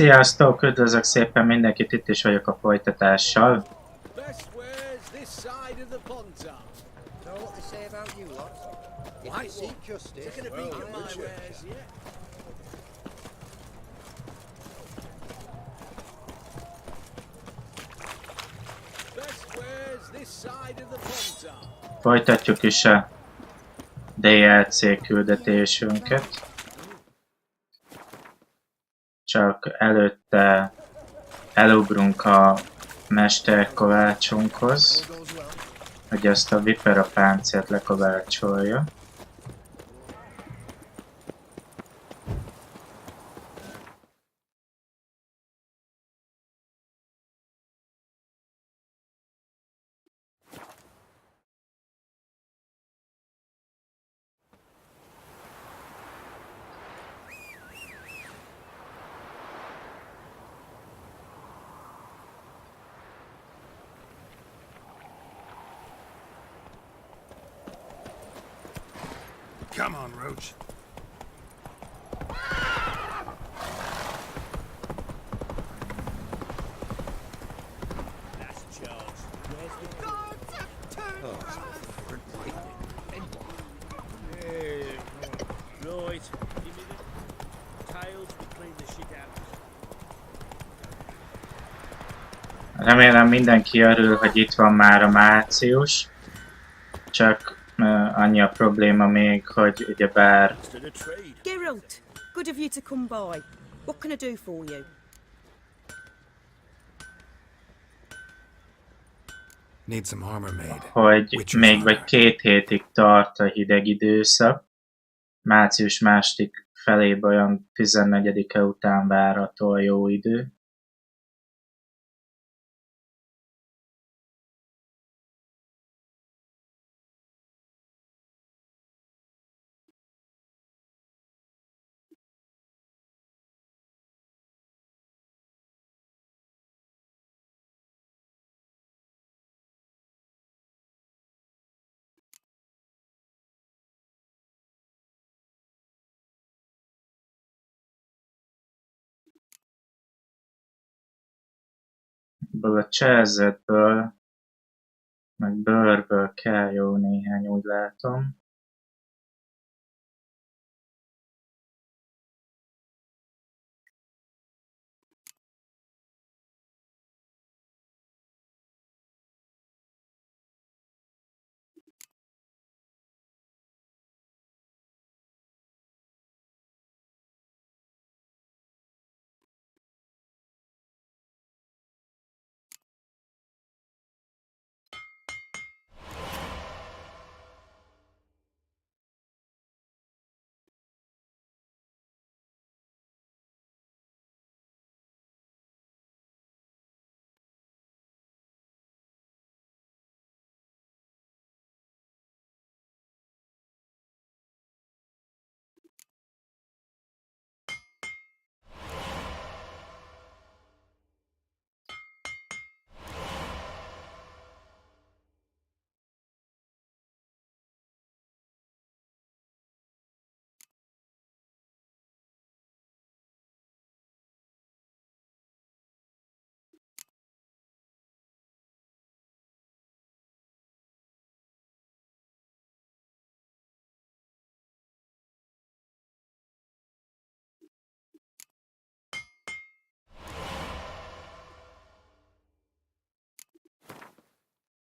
Sziasztok, üdvözlök szépen mindenkit, itt is vagyok a folytatással. Folytatjuk is a DLC küldetésünket. Csak előtte elugrunk a mesterkovácsunkhoz, hogy ezt a vipera páncélt lekovácsolja. Come on, Roach. That's Charles. Where's the dog? Right. Give me the tails to clean the shit out. Remélem mindenki örül, hogy itt van már a Március. Csak annyi a probléma még, hogy ugyebár... Geralt, good of you to come by. What can I do for you? Need some armor made. Hogy még vagy 2 hétig tart a hideg időszak. Március második felében olyan 14-e után várható a jó idő. Ebből a cselzetből, meg bőrből kell jó néhány, úgy látom.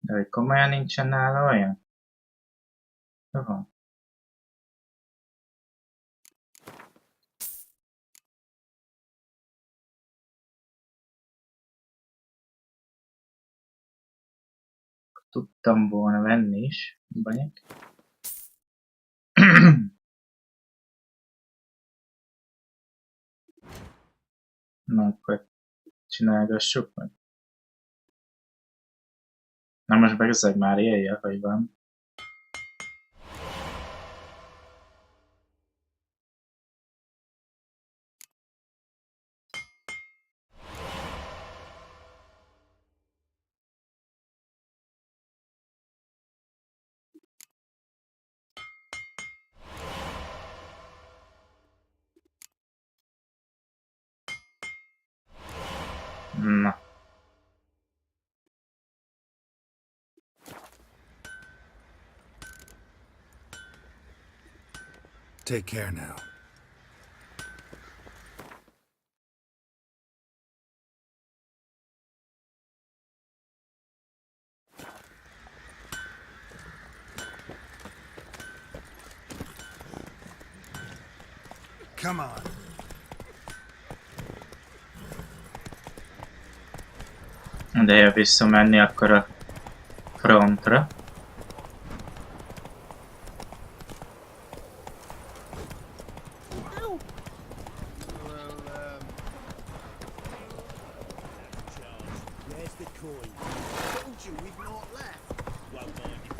De hogy komolyan nincsen nála olyan? Jó. Tudtam volna venni is, banyek. Na, akkor csinálgassuk meg. Na most bezzeg már élje, hogy van. Na. Take care now. Come on. De ha visszamenni, akkor a frontra. Where's the coin? Told you we've not left. Won't mind you.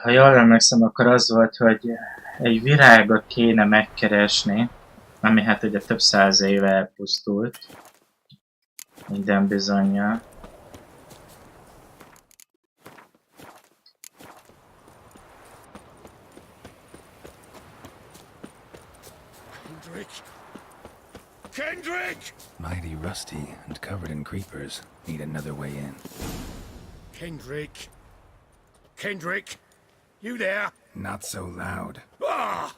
Ha jól emlékszem, akkor az volt, hogy egy virágot kéne megkeresni, ami hát ugye több száz éve elpusztult. Minden bizonnyal. Kendrick! Kendrick! Mighty rusty and covered in creepers. Need another way in. Kendrick! Kendrick! You there? Not so loud. Ah!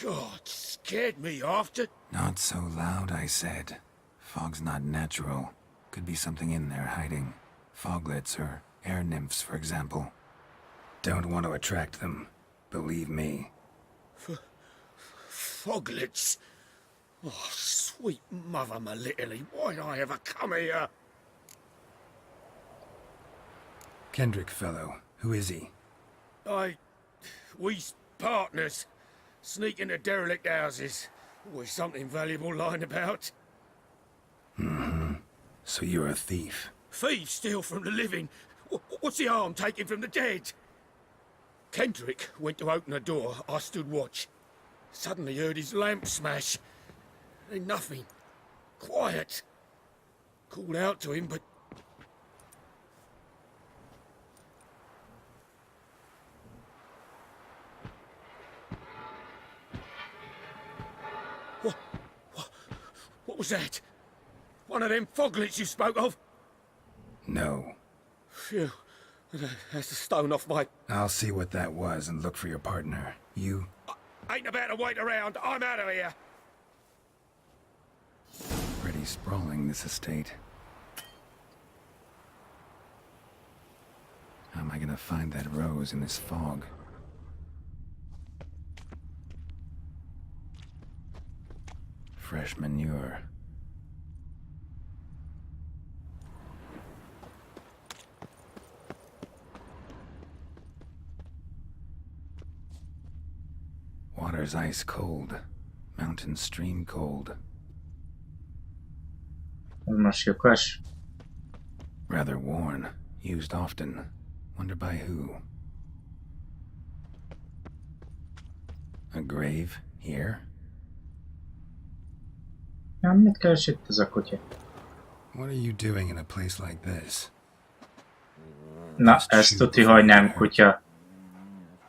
God, scared me after. Not so loud, I said. Fog's not natural. Could be something in there hiding. Foglets or air nymphs, for example. Don't want to attract them. Believe me. Foglets. Oh, sweet mother, my little, why'd I ever come here? Kendrick fellow. Who is he? We's partners. Sneak into derelict houses. Always something valuable lying about. So you're a thief. Thieves steal from the living. What's the harm taken from the dead? Kendrick went to open a door. I stood watch. Suddenly heard his lamp smash. Then nothing. Quiet. Called out to him, but... What was that? One of them foglets you spoke of? No. Phew. That's a stone off my... I'll see what that was and look for your partner. You... Ain't about to wait around. I'm out of here. Pretty sprawling, this estate. How am I gonna find that rose in this fog? Fresh manure. Water's ice cold. Mountain stream cold. Most lyukas. Rather worn. Used often. Wonder by who? A grave here? Ja, mit keres itt ez a kutya? What are you doing in a place like this? Na, ez tuti, hogy nem kutya.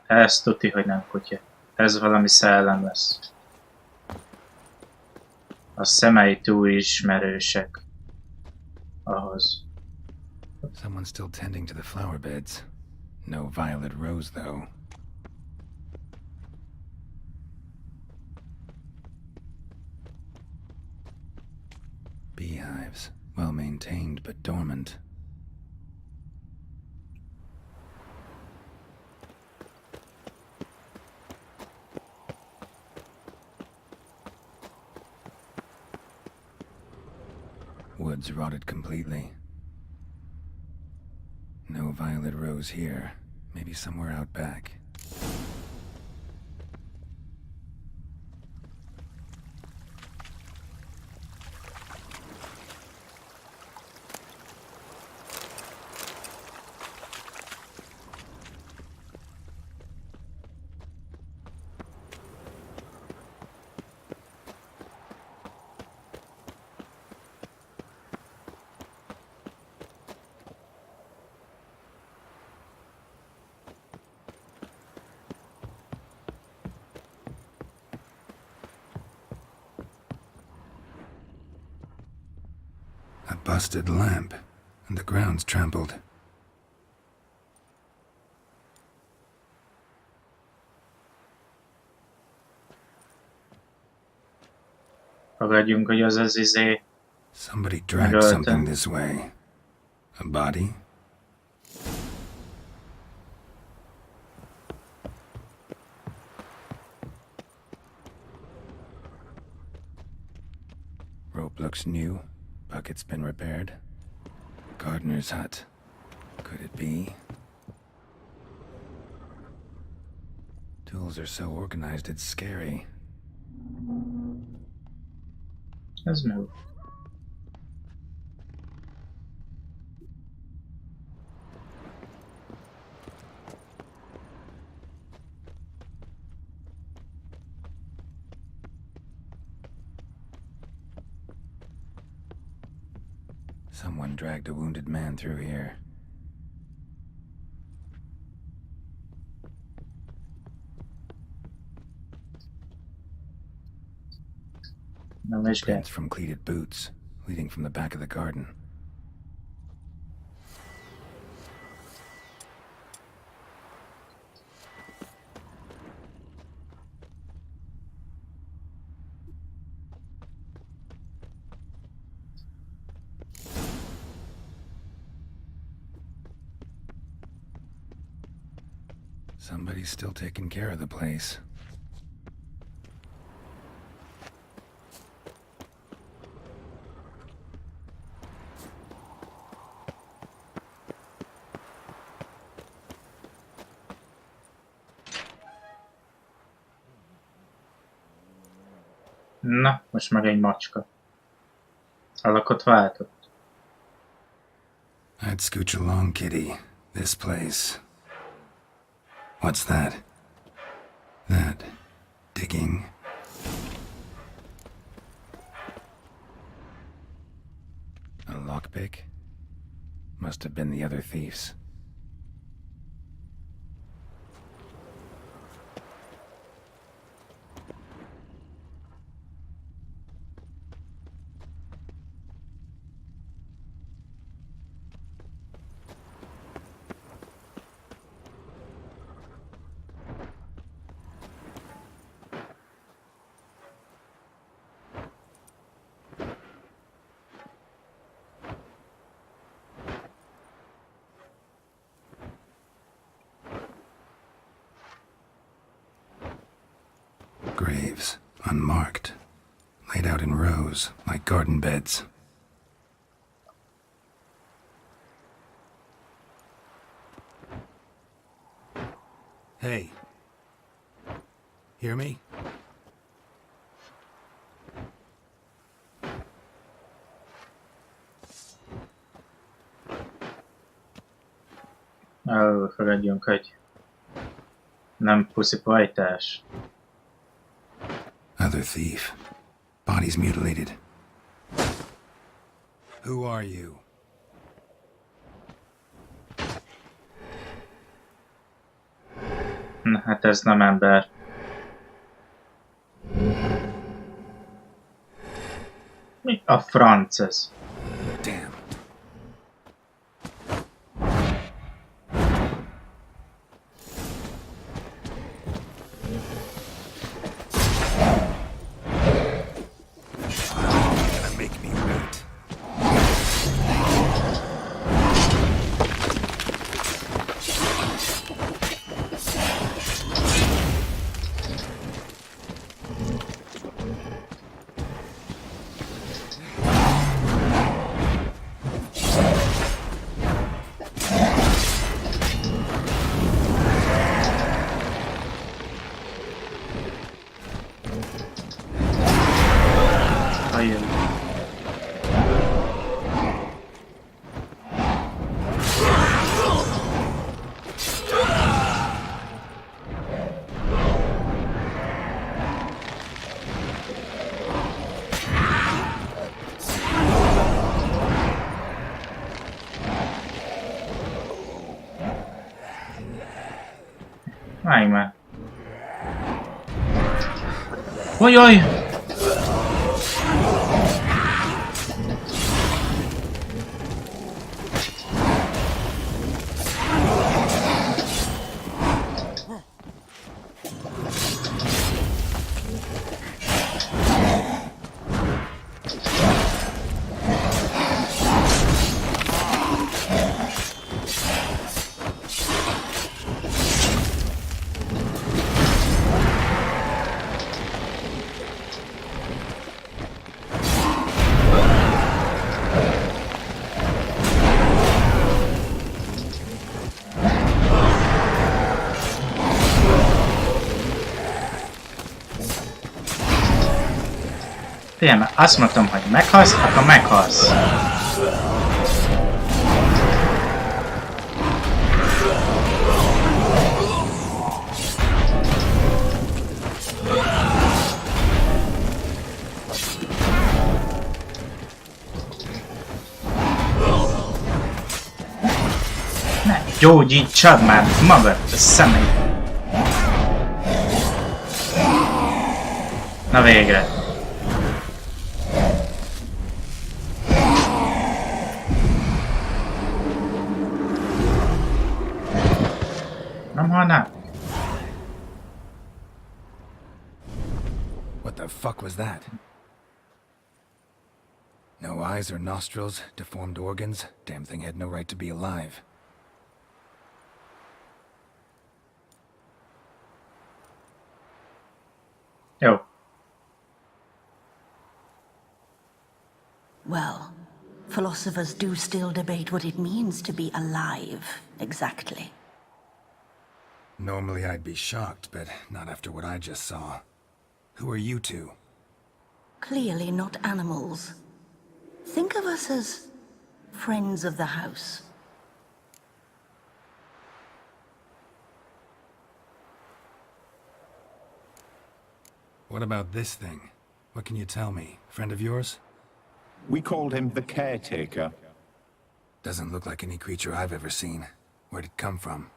Ez tuti, hogy nem kutya. Ez valami szellem lesz. A szemei túl ismerősek. Ahhoz. Someone's still tending to the flower beds. No violet rose, though. Beehives. Well maintained, but dormant. Woods rotted completely. No violet rose here. Maybe somewhere out back. busted lamp, and the ground's trampled. Fogadjunk, hogy az az izé. Somebody dragged Megölte. something this way. A body? Rope looks new. Bucket's been repaired. Gardener's hut. Could it be? Tools are so organized it's scary. Ez meg. Someone dragged a wounded man through here. Nem is kell. Prints from cleated boots, leading from the back of the garden. Somebody's still taking care of the place. Na, most meg egy macska. Alakot váltott. I'd scooch along, kitty. This place. What's that? That. Digging. A lockpick? Must have been the other thieves. Graves, unmarked, laid out in rows like garden beds. Hey. Hear me? Fogadjunk, hogy nem puszipajtás. Other thief. Body's mutilated. Who are you? Na, hát ez nem ember. Mi a franc ez? Damn. Gonna make me wait. Ajaj. Állj már. Ojoj! Figyelj, mert azt mondtam, hogy meghalsz, akkor meghalsz. Ne gyógyítsad már magad a szemed. Na végre. Nem halnál? What the fuck was that? No eyes or nostrils, deformed organs. Damn thing had no right to be alive. Jó. Well, philosophers do still debate what it means to be alive, exactly. Normally I'd be shocked, but not after what I just saw. Who are you two? Clearly not animals. Think of us as friends of the house. What about this thing? What can you tell me? Friend of yours? We called him the Caretaker. Doesn't look like any creature I've ever seen. Where'd it come from?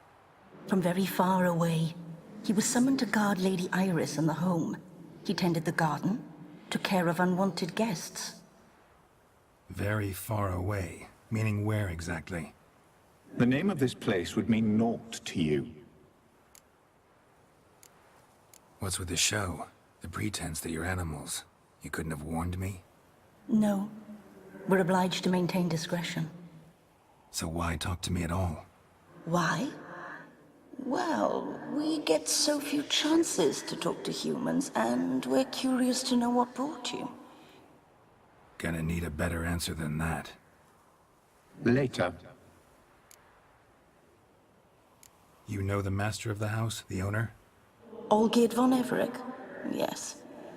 From very far away. He was summoned to guard Lady Iris and the home. He tended the garden, took care of unwanted guests. Very far away. Meaning where exactly? The name of this place would mean naught to you. What's with the show? The pretense that you're animals. You couldn't have warned me? No. We're obliged to maintain discretion. So why talk to me at all? Why? Well, we get so few chances to talk to humans, and we're curious to know what brought you. Gonna need a better answer than that. Later. You know the master of the house, the owner? Olgierd von Everec? Yes.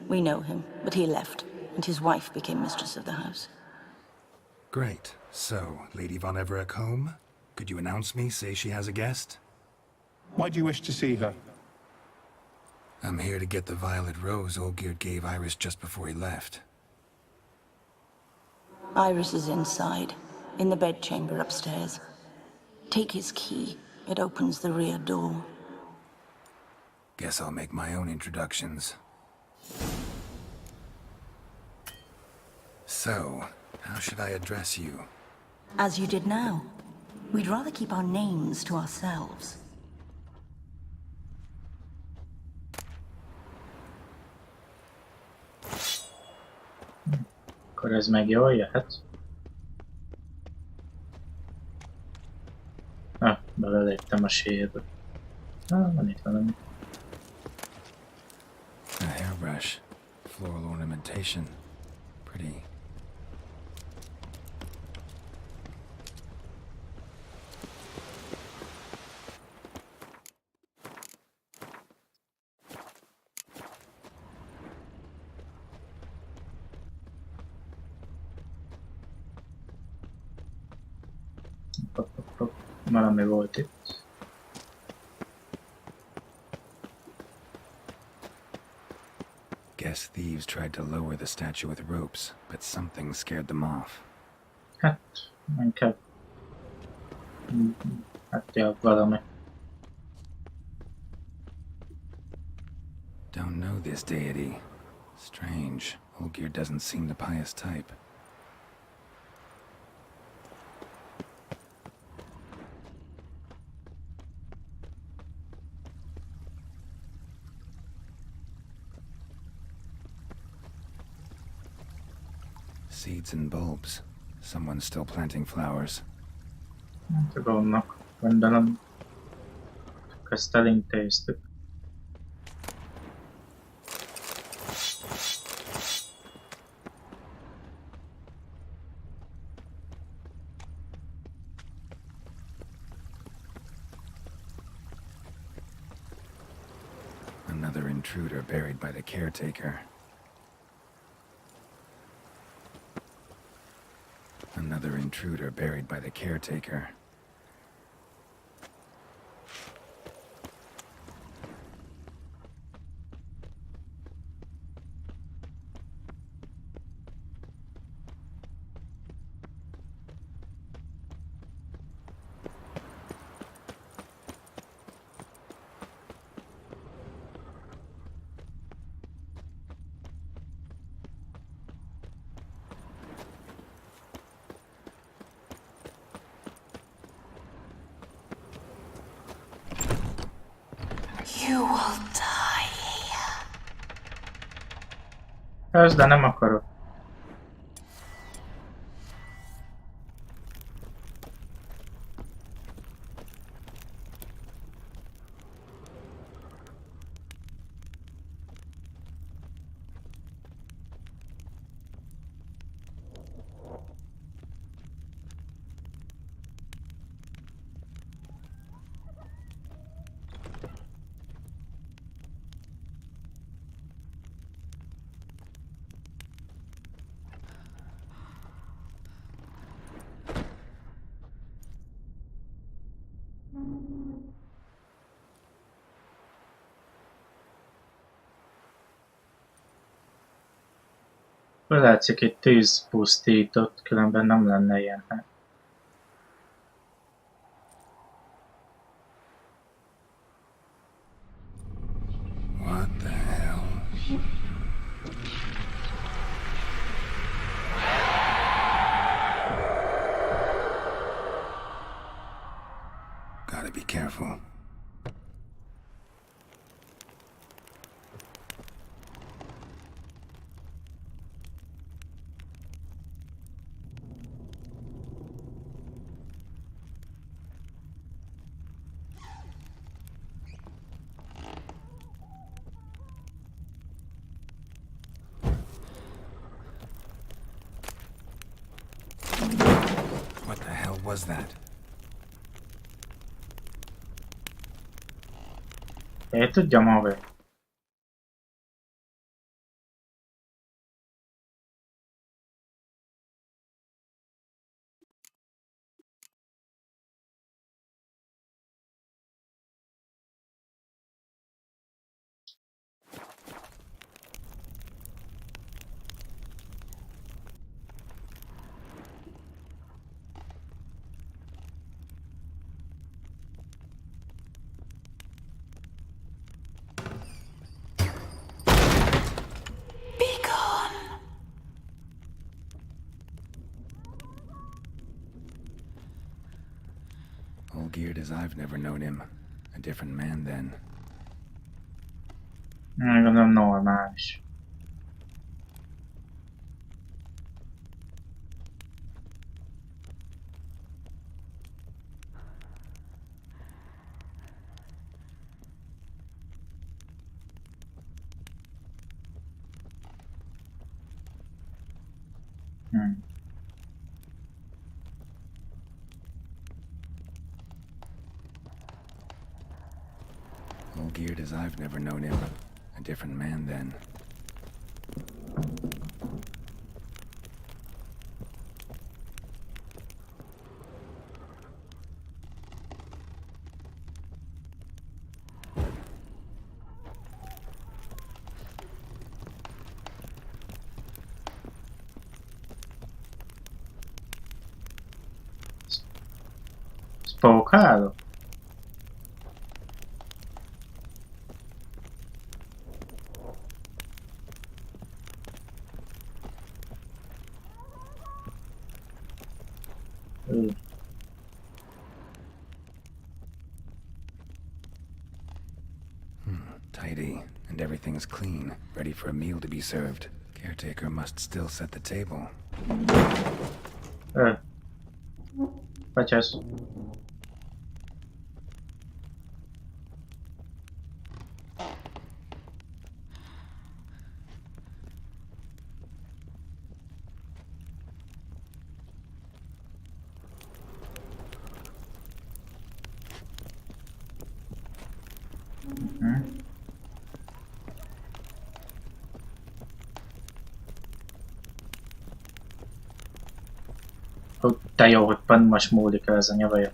We know him, but he left, and his wife became mistress of the house. Great. So, Lady von Everec home? Could you announce me, say she has a guest? Why do you wish to see her? I'm here to get the violet rose Olgierd gave Iris just before he left. Iris is inside, in the bedchamber upstairs. Take his key. It opens the rear door. Guess I'll make my own introductions. So, how should I address you? As you did now. We'd rather keep our names to ourselves. Akkor ez meg jól jöhet. Beleléptem a sírba. Van itt valami. A hairbrush. Floral ornamentation. Pretty. Valami volt itt. Guess thieves tried to lower the statue with ropes, but something scared them off. Hát, inkább... Hát, ja, valami. Don't know this deity. Strange. Olgierd doesn't seem the pious type. Seeds and bulbs. Someone's still planting flowers. Hát, vannak, gondolom. Ezt elintéztük. Another intruder buried by the caretaker. intruder buried by the caretaker. You will die here. Ez, de nem akarok. Látszik, egy tűz pusztított, különben nem lenne ilyen. What the hell? Gotta be careful. What the hell was that? Én tudjam, haver. Be gone. All geared as I've never known him. A different man then. Gondolom normális. All geared as I've never known him. A different man then. Spókálok? Tidy, and everything's clean, ready for a meal to be served. Caretaker must still set the table. Vagy ez? De jó, hogy pont most múlik el ez a nyavaja.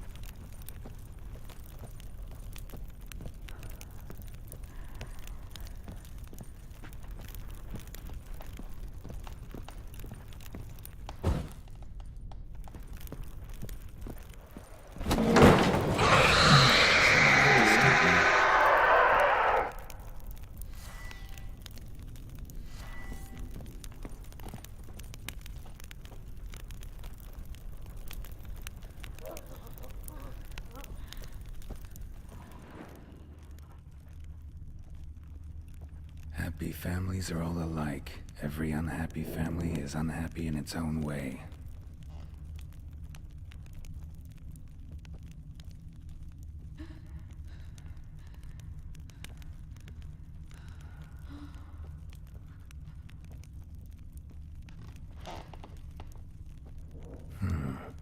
Happy families are all alike. Every unhappy family is unhappy in its own way.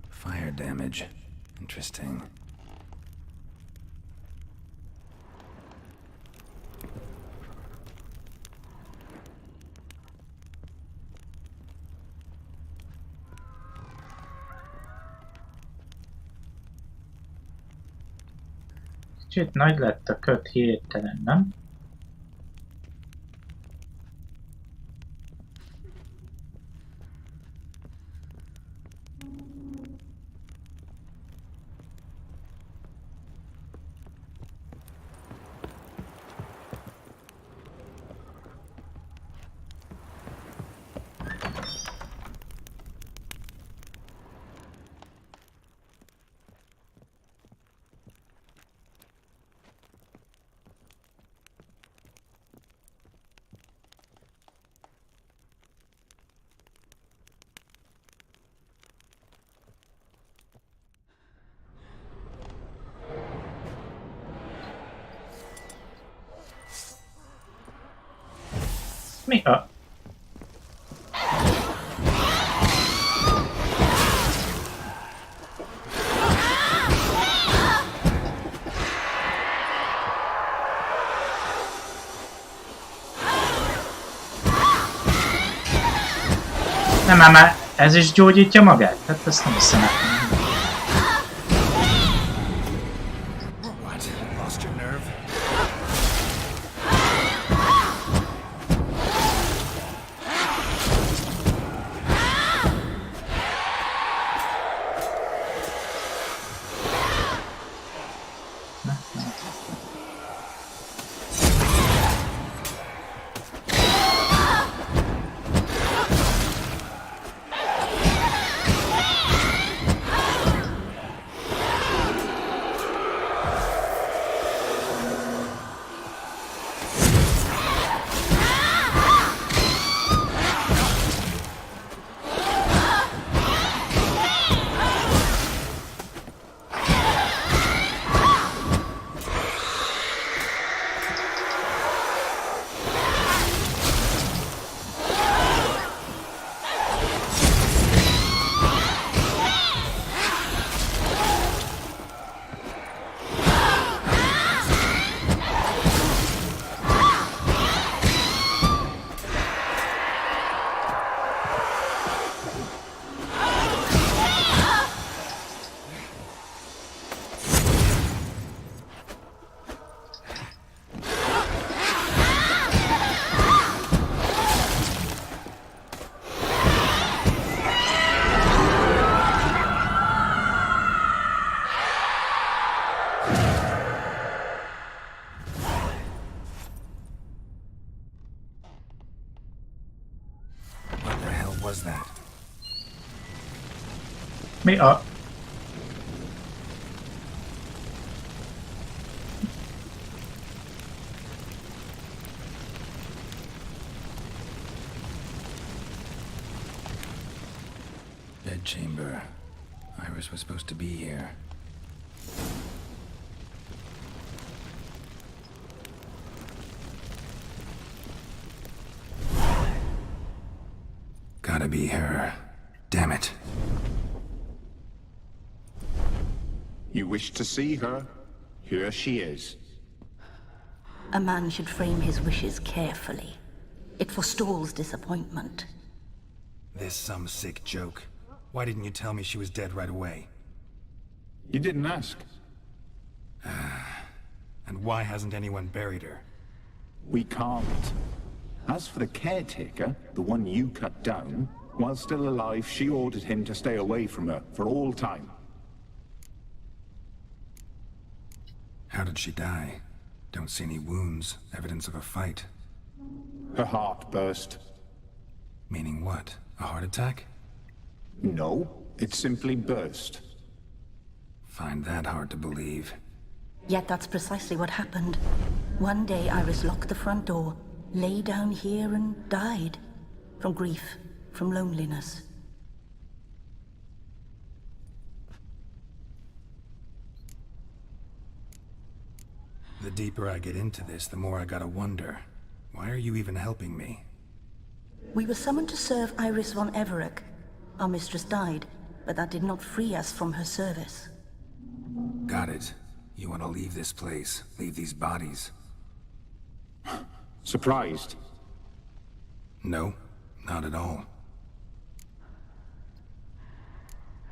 Fire damage. Interesting. Kicsit nagy lett a köt hirtelen, nem? Mi a... Nem ám már ez is gyógyítja magát? Hát ezt nem hiszem el. What? Lost your nerve? Was that? Mi a... Bed chamber. Iris was supposed to be here. Gotta be her. Damn it. You wish to see her? Here she is. A man should frame his wishes carefully. It forestalls disappointment. This some sick joke? Why didn't you tell me she was dead right away? You didn't ask. And why hasn't anyone buried her? We can't. As for the caretaker, the one you cut down, while still alive, she ordered him to stay away from her for all time. How did she die? Don't see any wounds, evidence of a fight. Her heart burst. Meaning what? A heart attack? No, it simply burst. Find that hard to believe. Yet that's precisely what happened. One day Iris locked the front door, lay down here and died. From grief, from loneliness. The deeper I get into this, the more I gotta wonder. Why are you even helping me? We were summoned to serve Iris von Everec. Our mistress died, but that did not free us from her service. Got it. You want to leave this place, leave these bodies? Surprised? No, not at all.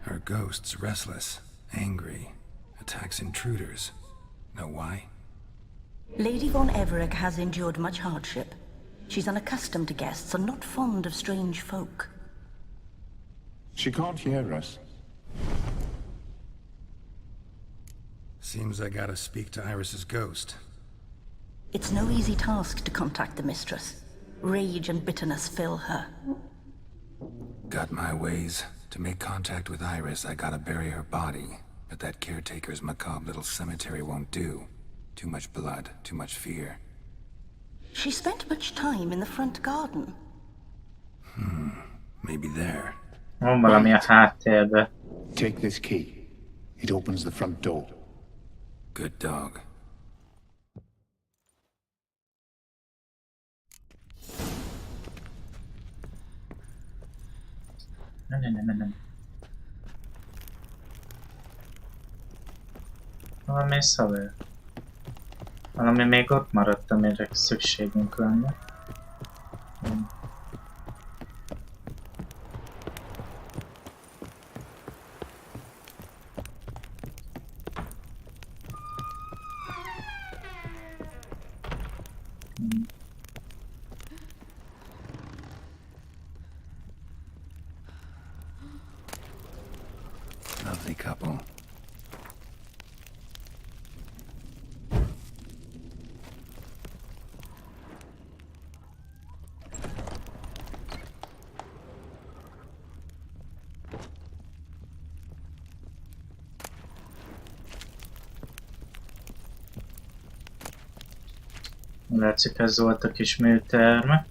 Her ghost's restless, angry, attacks intruders. Know why? Lady von Everec has endured much hardship. She's unaccustomed to guests and not fond of strange folk. She can't hear us. Seems I gotta speak to Iris's ghost. It's no easy task to contact the mistress. Rage and bitterness fill her. Got my ways. To make contact with Iris, I gotta bury her body. But that caretaker's macabre little cemetery won't do. Too much blood, too much fear. She spent much time in the front garden. Maybe there. Van valami a háttérbe. Take this key. It opens the front door. Good dog. Nem. Valami szaver. Valami még ott maradt, amire szükségünk lenne. Lovely couple. Látszik, ez volt a kis műterme.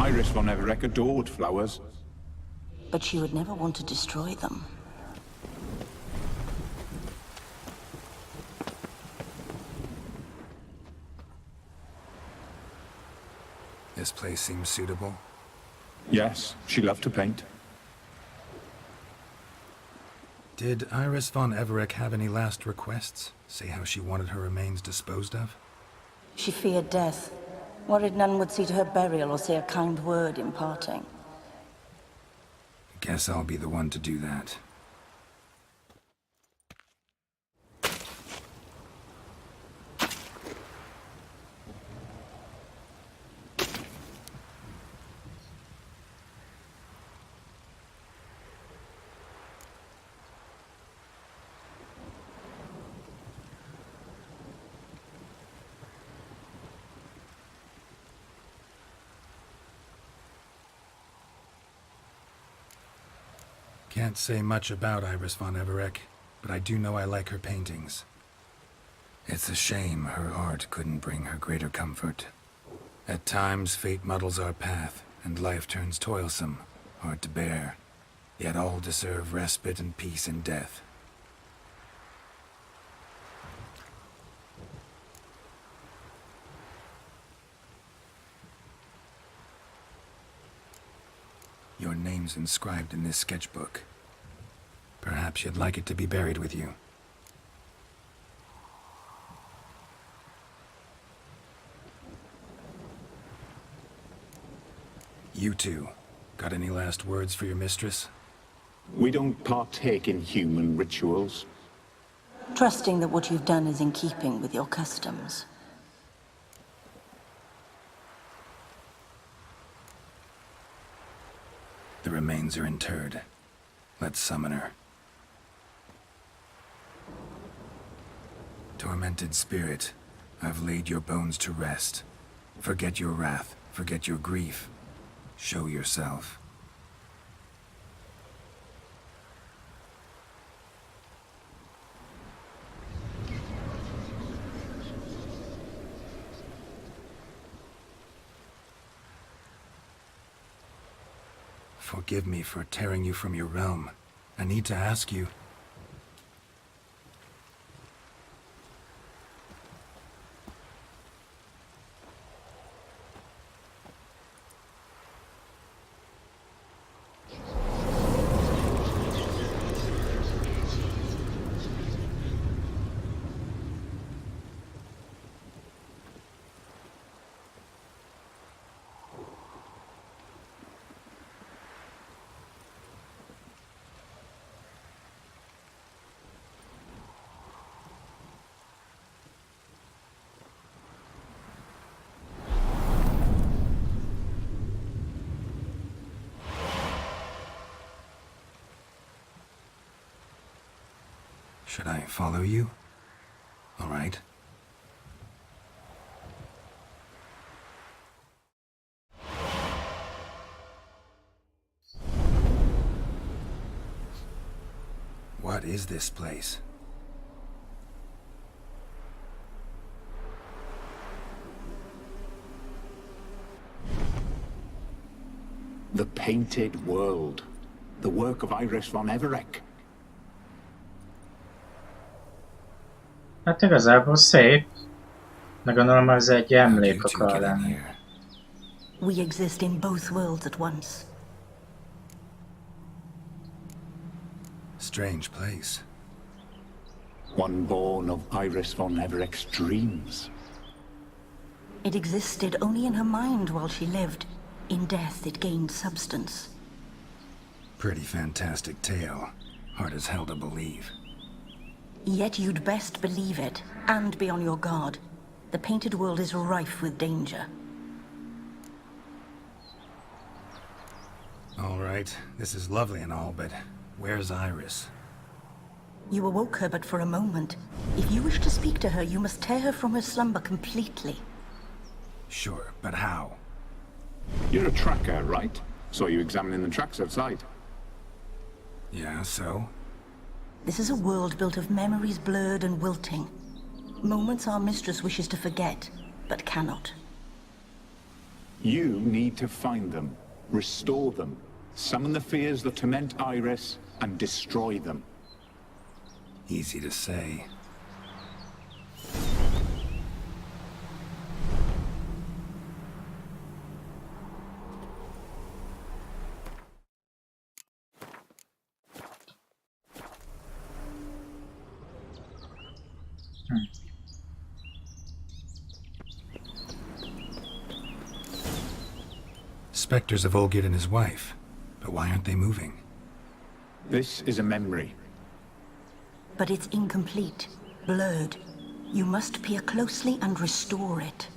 Iris von Everett adored flowers. But she would never want to destroy them. This place seems suitable. Yes, she loved to paint. Did Iris von Everett have any last requests? Say how she wanted her remains disposed of? She feared death, worried none would see to her burial or say a kind word in parting. Guess I'll be the one to do that. Can't say much about Iris von Everett, but I do know I like her paintings. It's a shame her art couldn't bring her greater comfort. At times, fate muddles our path, and life turns toilsome, hard to bear. Yet all deserve respite and peace in death. Your name's inscribed in this sketchbook. Perhaps you'd like it to be buried with you. You two, got any last words for your mistress? We don't partake in human rituals. Trusting that what you've done is in keeping with your customs. The remains are interred. Let's summon her. Tormented spirit, I've laid your bones to rest. Forget your wrath, forget your grief. Show yourself. Forgive me for tearing you from your realm. I need to ask you. Should I follow you? All right. What is this place? The Painted World. The work of Iris von Everett. Hát igazából szép. De gondolom ez egy How'd emlék you two akar get in lenni. here? We exist in both worlds at once. Strange place. One born of Iris von Everett's dreams. It existed only in her mind while she lived. In death, it gained substance. Pretty fantastic tale. Hard as hell to believe. Yet you'd best believe it, and be on your guard. The painted world is rife with danger. All right, this is lovely and all, but where's Iris? You awoke her but for a moment. If you wish to speak to her, you must tear her from her slumber completely. Sure, but how? You're a tracker, right? Saw you examining the tracks outside. Yeah, so? This is a world built of memories blurred and wilting. Moments our mistress wishes to forget, but cannot. You need to find them, restore them, summon the fears that torment Iris, and destroy them. Easy to say. Spectres of Olgerd and his wife. But why aren't they moving? This is a memory. But it's incomplete, blurred. You must peer closely and restore it.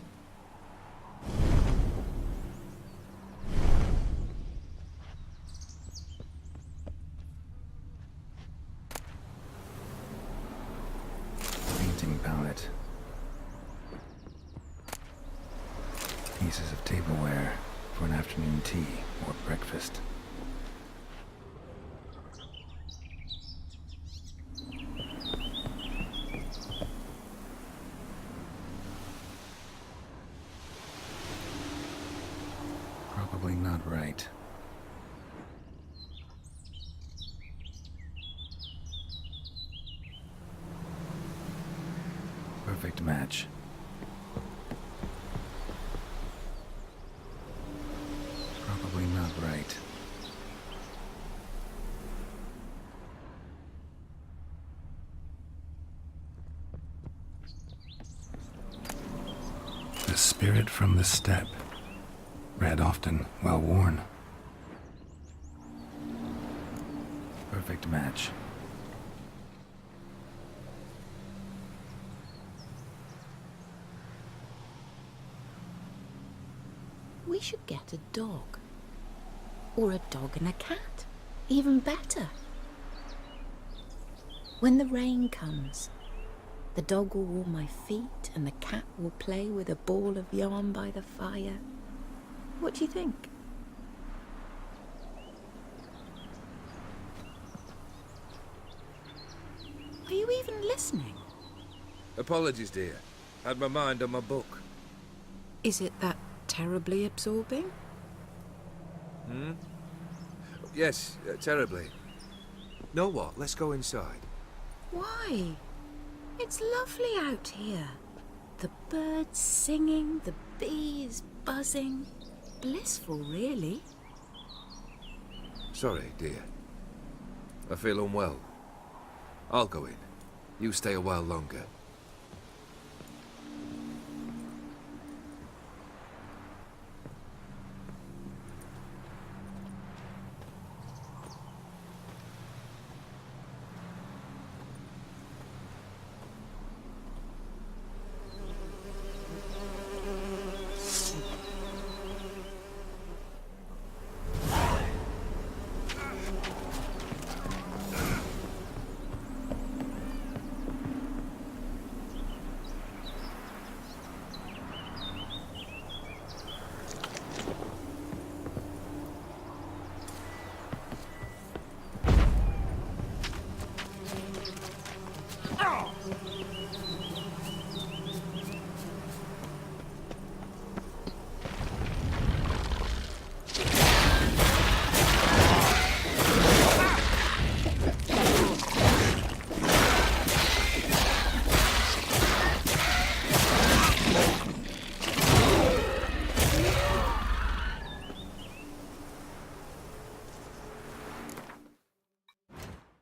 Painting palette. Pieces of tableware for an afternoon tea or breakfast. Probably not right. Perfect match. Probably not right. The spirit from the steppe. Read often, well worn. Perfect match. We should get a dog. Or a dog and a cat. Even better. When the rain comes, the dog will warm my feet and the cat will play with a ball of yarn by the fire. What do you think? Are you even listening? Apologies, dear. Had my mind on my book. Is it that terribly absorbing? Yes, terribly. Know what? Let's go inside. Why? It's lovely out here. The birds singing, the bees buzzing. Blissful, really. Sorry, dear. I feel unwell. I'll go in. You stay a while longer.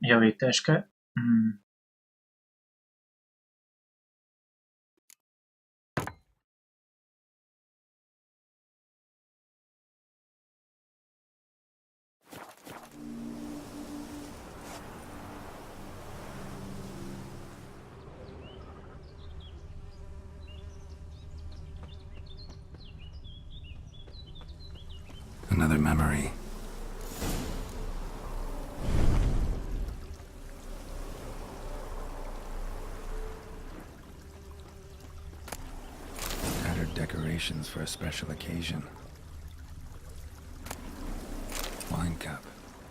Javítás kell. Another memory. Tattered decorations for a special occasion. Wine cup,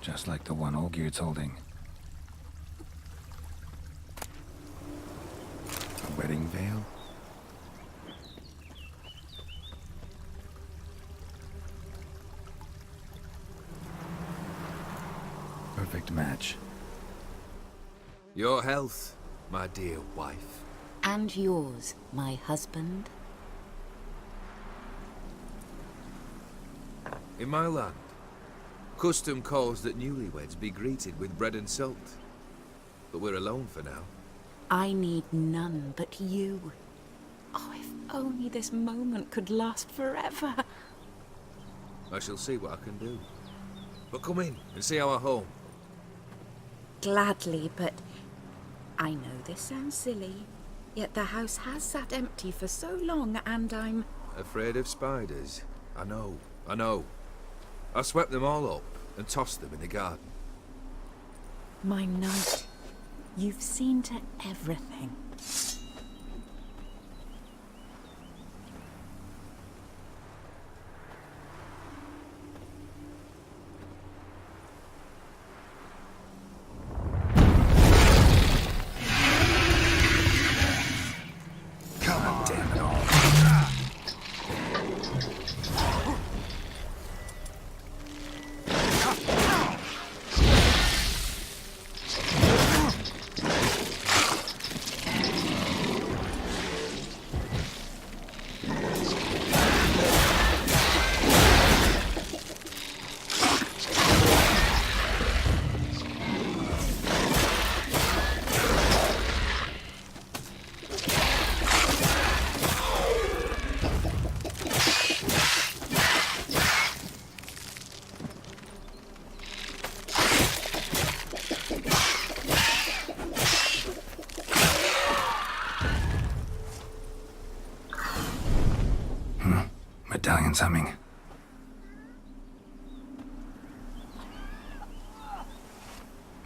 just like the one Olgierd's holding. A wedding veil? perfect match. Your health, my dear wife. And yours, my husband. In my land, custom calls that newlyweds be greeted with bread and salt. But we're alone for now. I need none but you. Oh, if only this moment could last forever. I shall see what I can do. But come in and see our home. Gladly, but I know this sounds silly, yet the house has sat empty for so long, and I'm... Afraid of spiders? I know. I swept them all up and tossed them in the garden. My knight, you've seen to everything. Medallion's humming.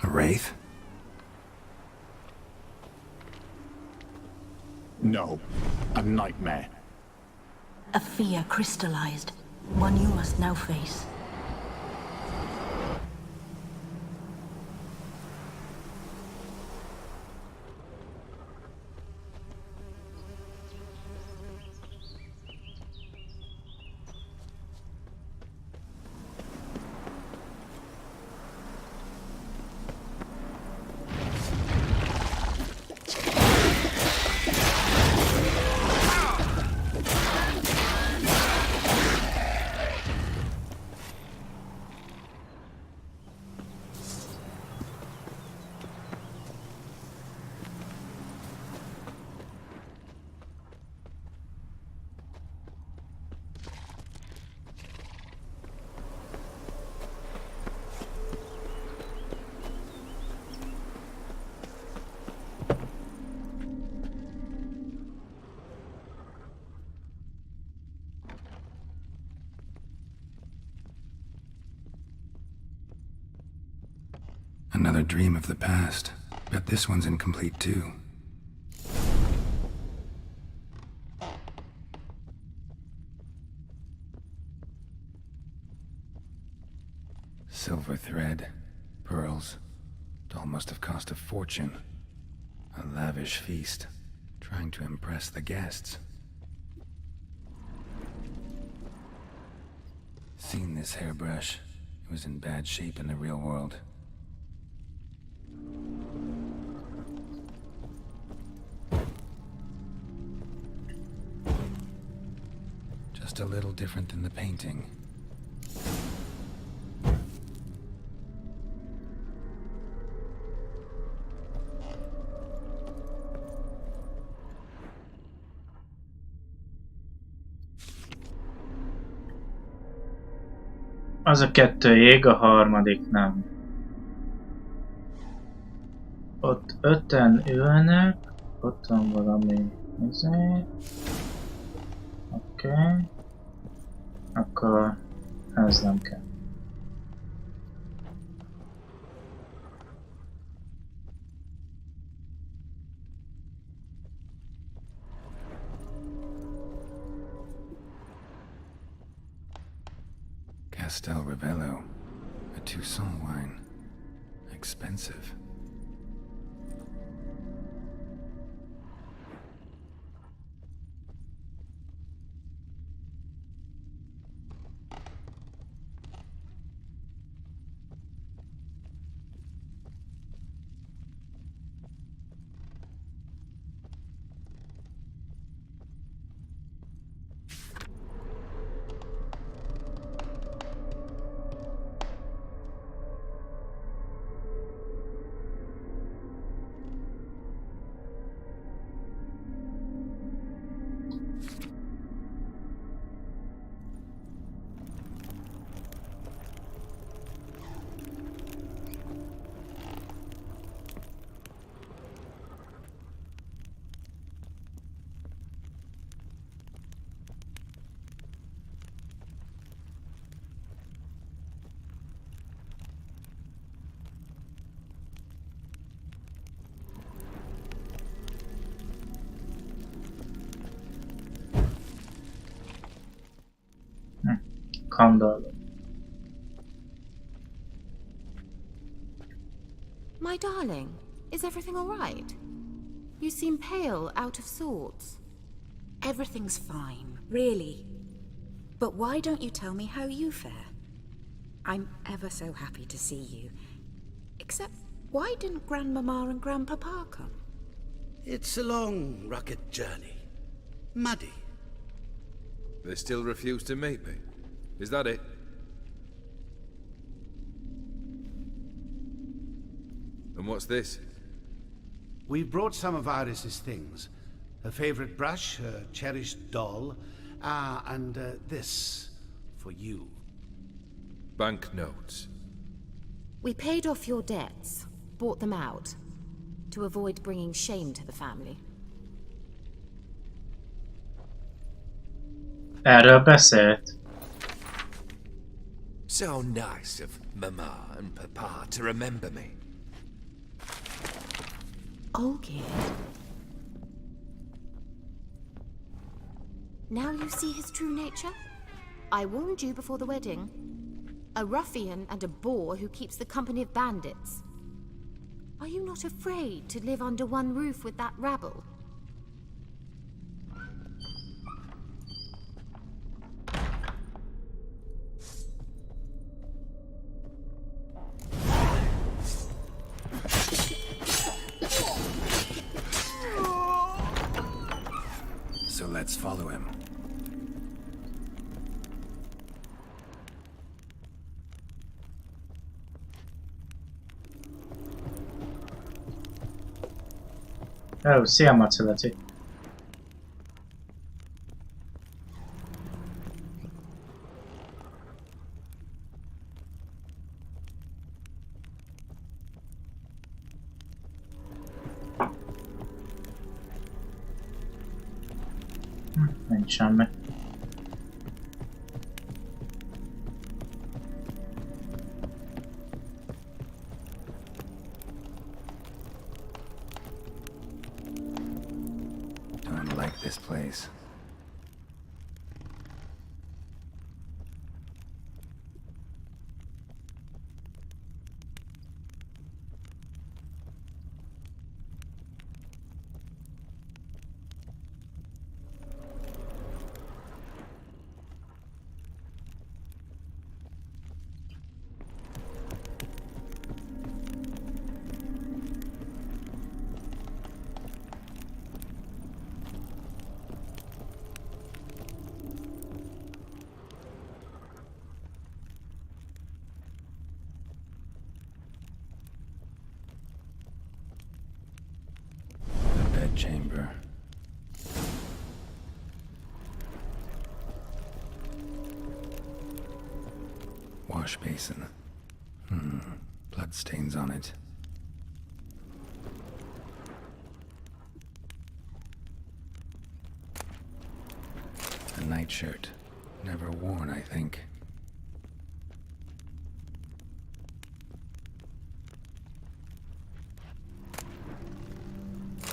A wraith? No, a nightmare. A fear crystallized, one you must now face. Another dream of the past. Bet this one's incomplete too. Silver thread, pearls. Doll must have cost a fortune. A lavish feast, trying to impress the guests. Seen this hairbrush. It was in bad shape in the real world. Just a little different than the painting. Az a kettő ég, a harmadik nem. Ott 5-en ülnek, ott van valami Oké. Akkor ez nem kell. Castel Ravello, a Toussaint wine. Expensive. kandallod. My darling, is everything all right? You seem pale, out of sorts. Everything's fine, really. But why don't you tell me how you fare? I'm ever so happy to see you. Except, why didn't Grandmama and Grandpapa come? It's a long, rugged journey. Muddy. They still refuse to meet me. Is that it? And what's this? We brought some of Iris's things. Her favorite brush, her cherished doll, and this for you. Banknotes. We paid off your debts, bought them out, to avoid bringing shame to the family. Erről beszélt. So nice of Mama and Papa to remember me. Olgerd. Now you see his true nature? I warned you before the wedding. A ruffian and a boor who keeps the company of bandits. Are you not afraid to live under one roof with that rabble? So let's follow him. Ó, szia Maculaci. Nincs semmi. Don't like this place. Chamber. Wash basin. Blood stains on it. A nightshirt. Never worn, I think.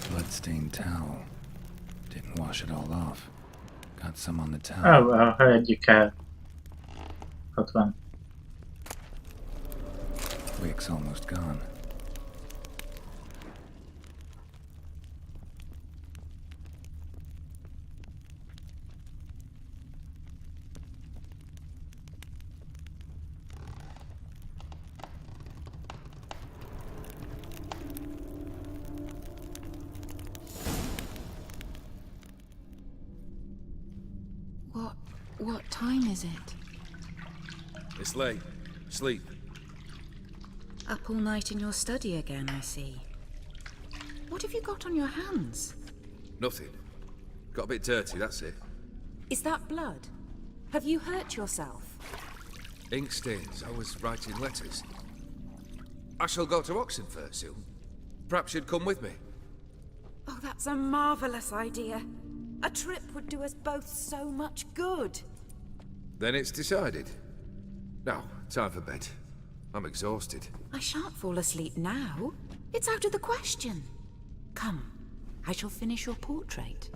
Bloodstained towel. Didn't wash it all off. Got some on the towel. Ó, ha egyik el. Ott van. Wick's almost gone. What time is it? It's late. Sleep. Up all night in your study again, I see. What have you got on your hands? Nothing. Got a bit dirty, that's it. Is that blood? Have you hurt yourself? Ink stains. I was writing letters. I shall go to Oxenfurt soon. Perhaps you'd come with me. Oh, that's a marvelous idea. A trip would do us both so much good. Then it's decided. Now, time for bed. I'm exhausted. I shan't fall asleep now. It's out of the question. Come, I shall finish your portrait.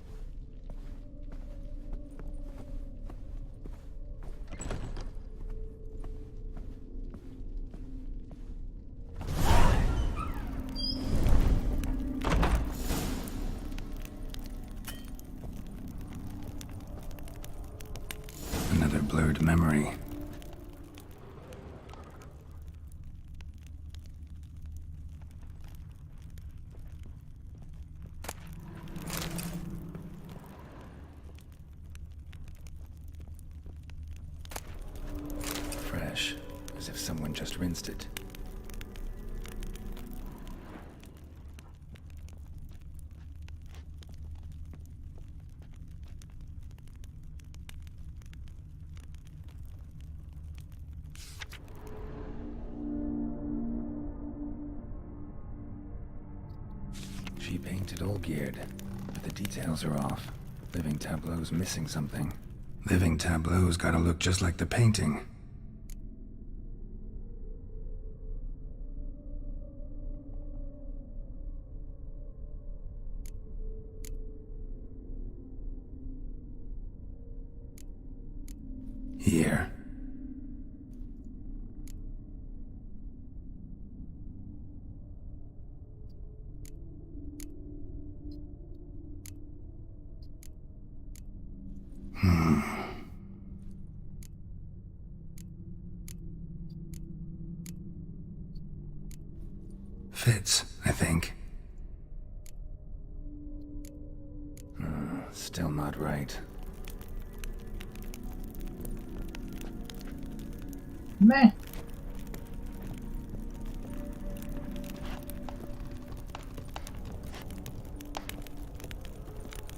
blurred memory. Fresh, as if someone just rinsed it. She painted all geared, but the details are off. Living tableau's missing something. Living tableau's gotta look just like the painting. Here. Fits, I think. Still not right. Meh.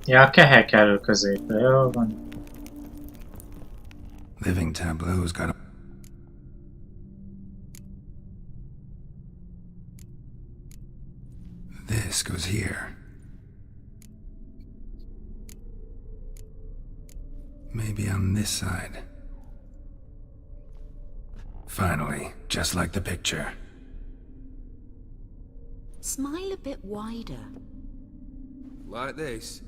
Ja, a kehely kerül középre, jól van. Living tableau's got a... This goes here. Maybe on this side. Finally, just like the picture. Smile a bit wider. Like this?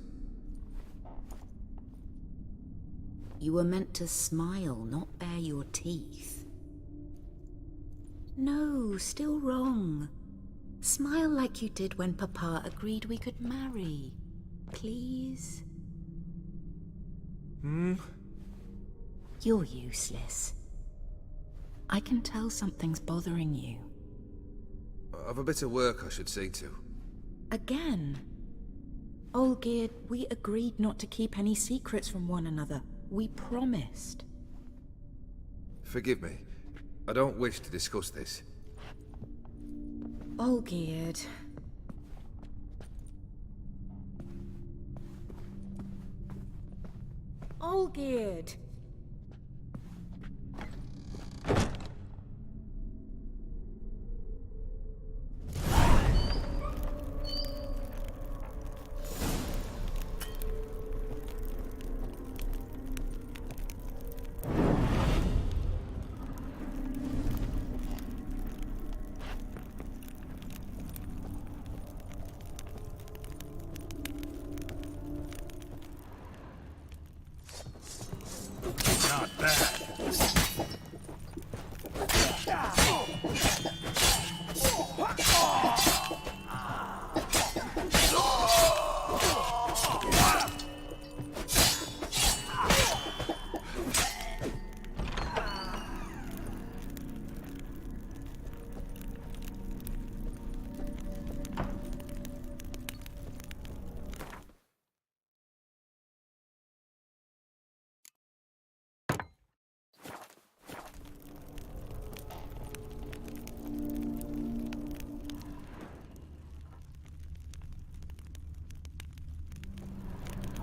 You were meant to smile, not bare your teeth. No, still wrong. Smile like you did when Papa agreed we could marry. Please? You're useless. I can tell something's bothering you. I've a bit of work I should see to. Again? Olgierd, we agreed not to keep any secrets from one another. We promised. Forgive me. I don't wish to discuss this. Olgierd. Olgierd!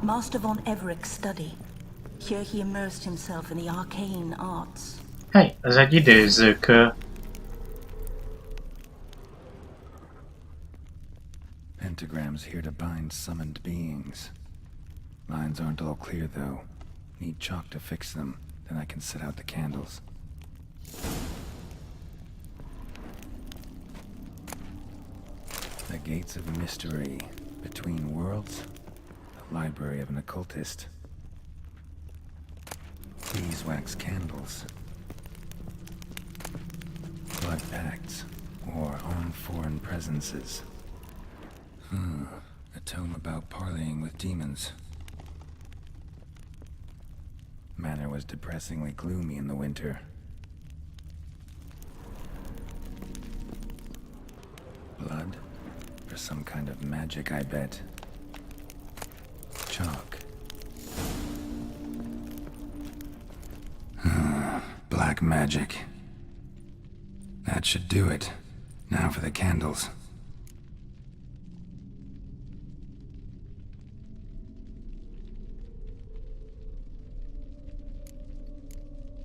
Master von Everett's study. Here he immersed himself in the arcane arts. Hey, ez egy idézőkör. Pentagrams here to bind summoned beings. Lines aren't all clear, though. Need chalk to fix them, then I can set out the candles. The Gates of Mystery. Between Worlds. The Library of an Occultist. Beeswax candles. Blood pacts. Or armed foreign presences. A tome about parleying with demons. Manor was depressingly gloomy in the winter. Blood? For some kind of magic, I bet. Chalk. Black magic. That should do it. Now for the candles.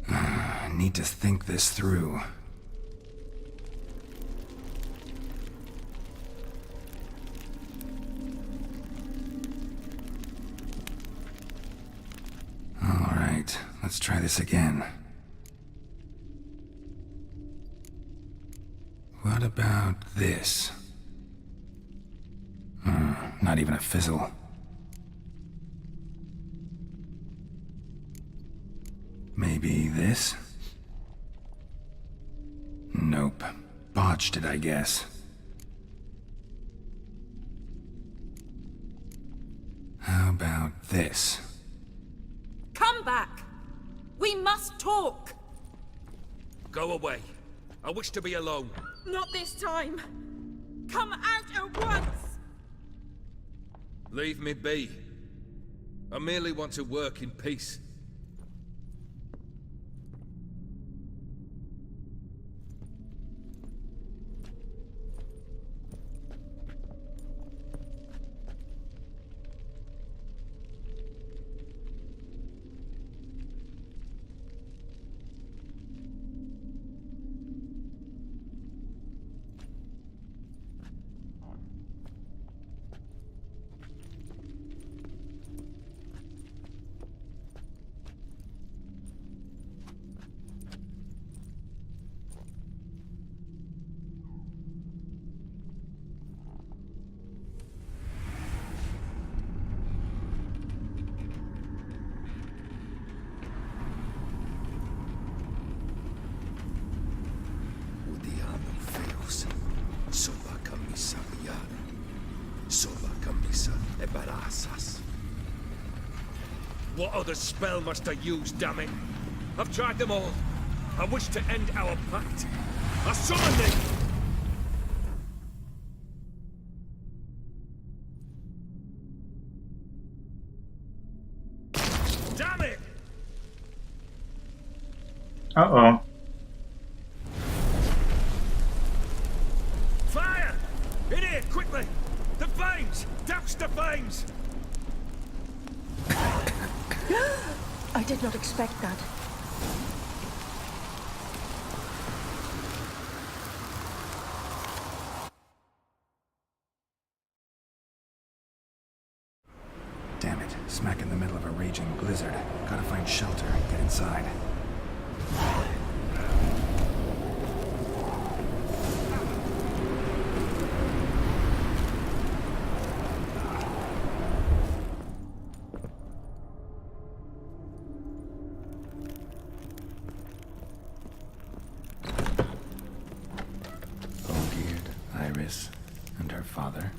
I need to think this through. All right, let's try this again. What about this? Not even a fizzle. Maybe this? Nope. Botched it, I guess. How about this? Come back! We must talk! Go away. I wish to be alone. Not this time. Come out at once. Leave me be. I merely want to work in peace. What other spell must I use, damn it? I've tried them all. I wish to end our pact. I summon thee! Damn it! Uh-oh. Fire! In here, quickly! The flames! Douse the flames! I did not expect that. Damn it. Smack in the middle of a raging blizzard. Gotta find shelter. Get inside. And her father.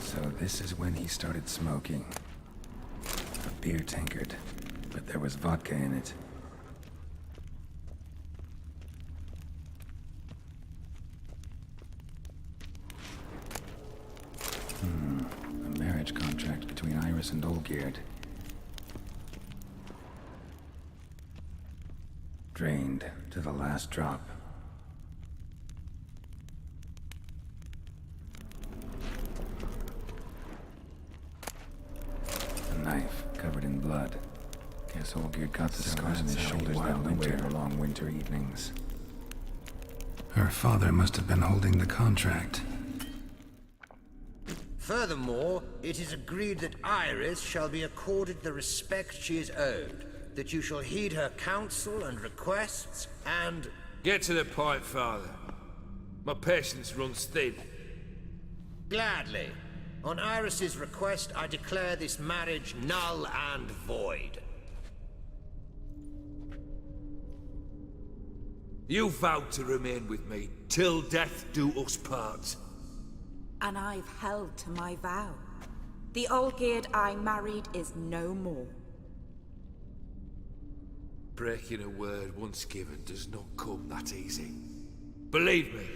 So this is when he started smoking. A beer tankard, but there was vodka in it. A marriage contract between Iris and Olgierd. Drained to the last drop. A knife covered in blood. Guess Olgierd got the scars on his shoulders that winter, long winter evenings. Her father must have been holding the contract. Furthermore, it is agreed that Iris shall be accorded the respect she is owed. That you shall heed her counsel and requests, and... Get to the point, Father. My patience runs thin. Gladly. On Iris's request, I declare this marriage null and void. You vowed to remain with me till death do us part. And I've held to my vow. The Olgierd I married is no more. Breaking a word once given does not come that easy. Believe me.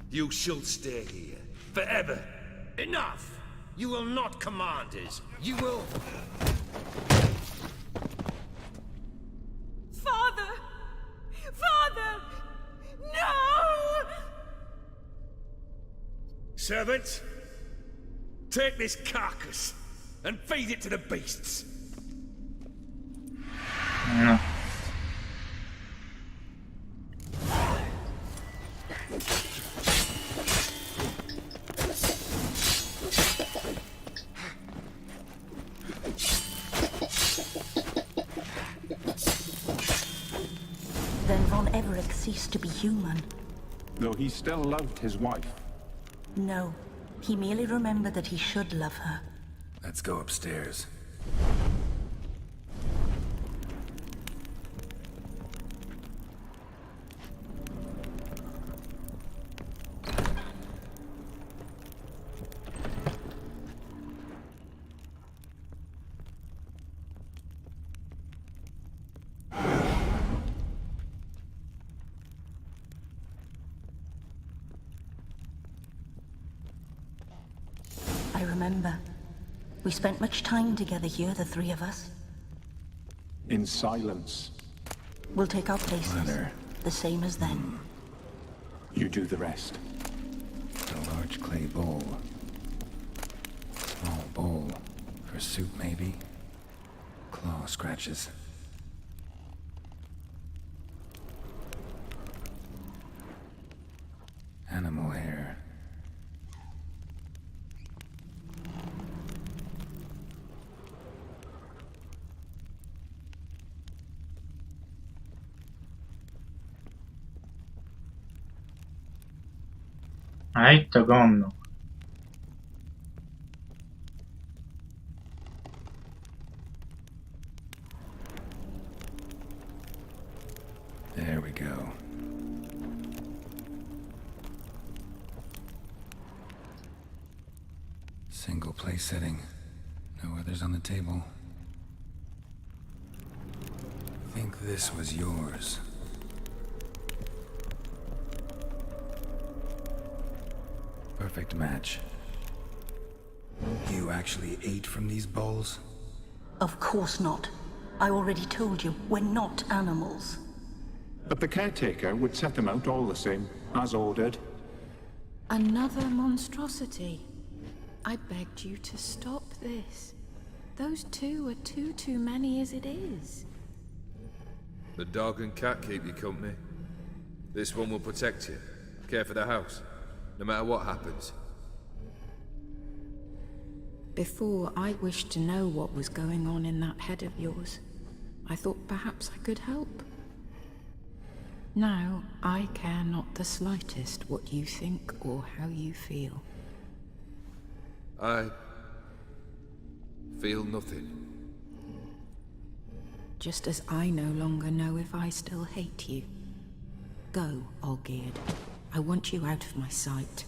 You shall stay here, forever. Enough! You will not command us. You will... Father! Father! No! Servants, take this carcass and feed it to the beasts. No. Then Von Everett ceased to be human. Though he still loved his wife. No, he merely remembered that he should love her. Let's go upstairs. I remember. We spent much time together here, the three of us. In silence. We'll take our places. Leather. The same as then. You do the rest. A large clay bowl. Small bowl. For soup, maybe? Claw scratches. Animal hair. Itt a gondok. There we go. Single place setting. No others on the table. Think this was yours. Perfect match. You actually ate from these bowls? Of course not. I already told you, we're not animals. But the caretaker would set them out all the same, as ordered. Another monstrosity. I begged you to stop this. Those two are too many as it is. The dog and cat keep you company. This one will protect you. Care for the house. No matter what happens. Before, I wished to know what was going on in that head of yours. I thought perhaps I could help. Now, I care not the slightest what you think or how you feel. I feel nothing. Just as I no longer know if I still hate you. Go, Olgierd. I want you out of my sight.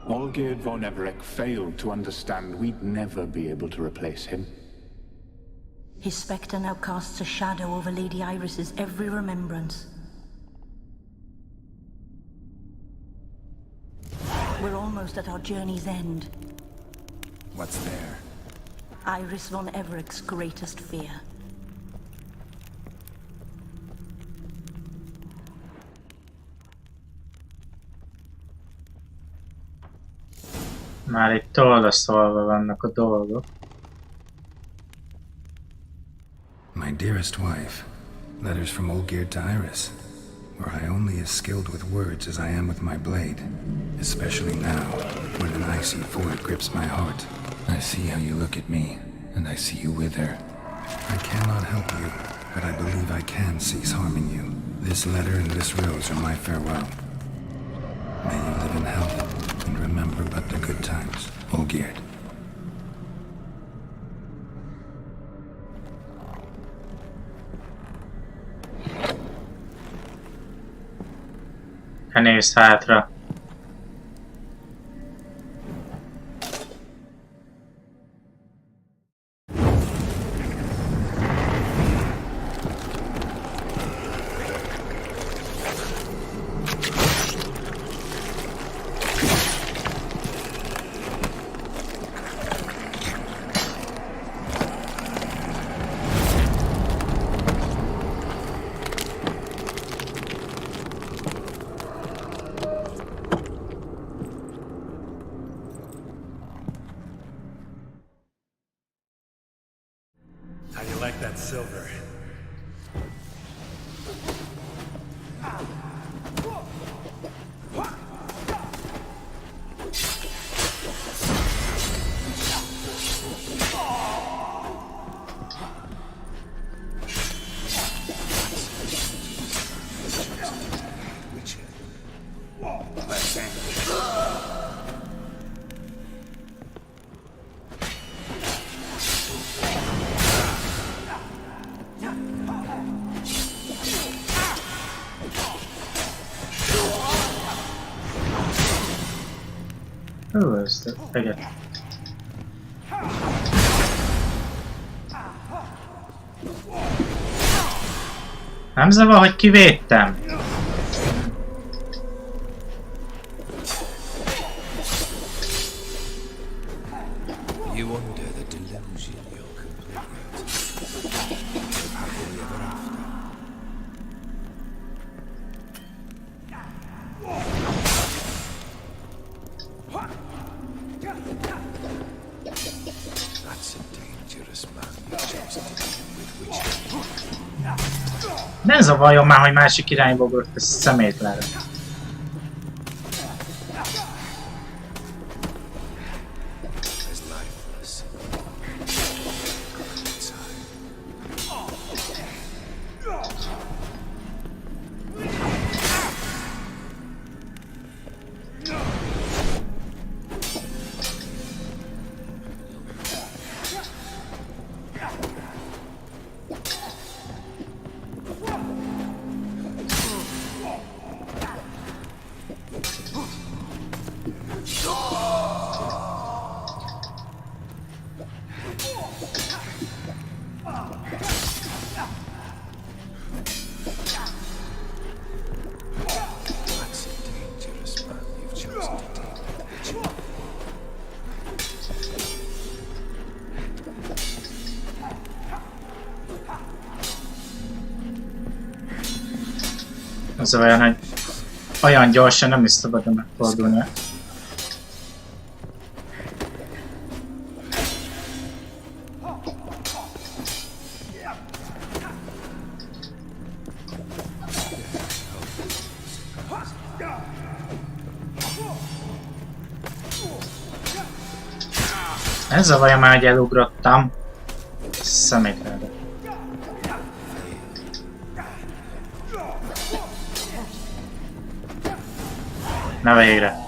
Olgierd von Everett failed to understand we'd never be able to replace him. His spectre now casts a shadow over Lady Iris's every remembrance. We're almost at our journey's end. What's there? Iris von Everett's greatest fear. Már itt tollaszolva vannak a dolgok. My dearest wife. Letters from Olgierd to Iris. Were I only as skilled with words as I am with my blade. Especially now, when an icy void grips my heart. I see how you look at me, and I see you wither. I cannot help you, but I believe I can cease harming you. This letter and this rose are my farewell. May you live in health, and remember but the good times. Olgierd. Nézz hátra. How do you like that silver? Ó, ezt egyet. Nem zavar, hogy kivédtem. You wonder the delusion you're complete with. Happily ever after. That's a dangerous man you've chosen to deal with witches. Ne zavarjon már, hogy másik irányba ugrott a szemétlenre. As lifeless. That's a dangerous man you've chosen to deal with witches. Az olyan, hogy olyan gyorsan nem is szabad megfordulni. Ez a vajon már, hogy elugrottam. Szemétlenre. Na végre.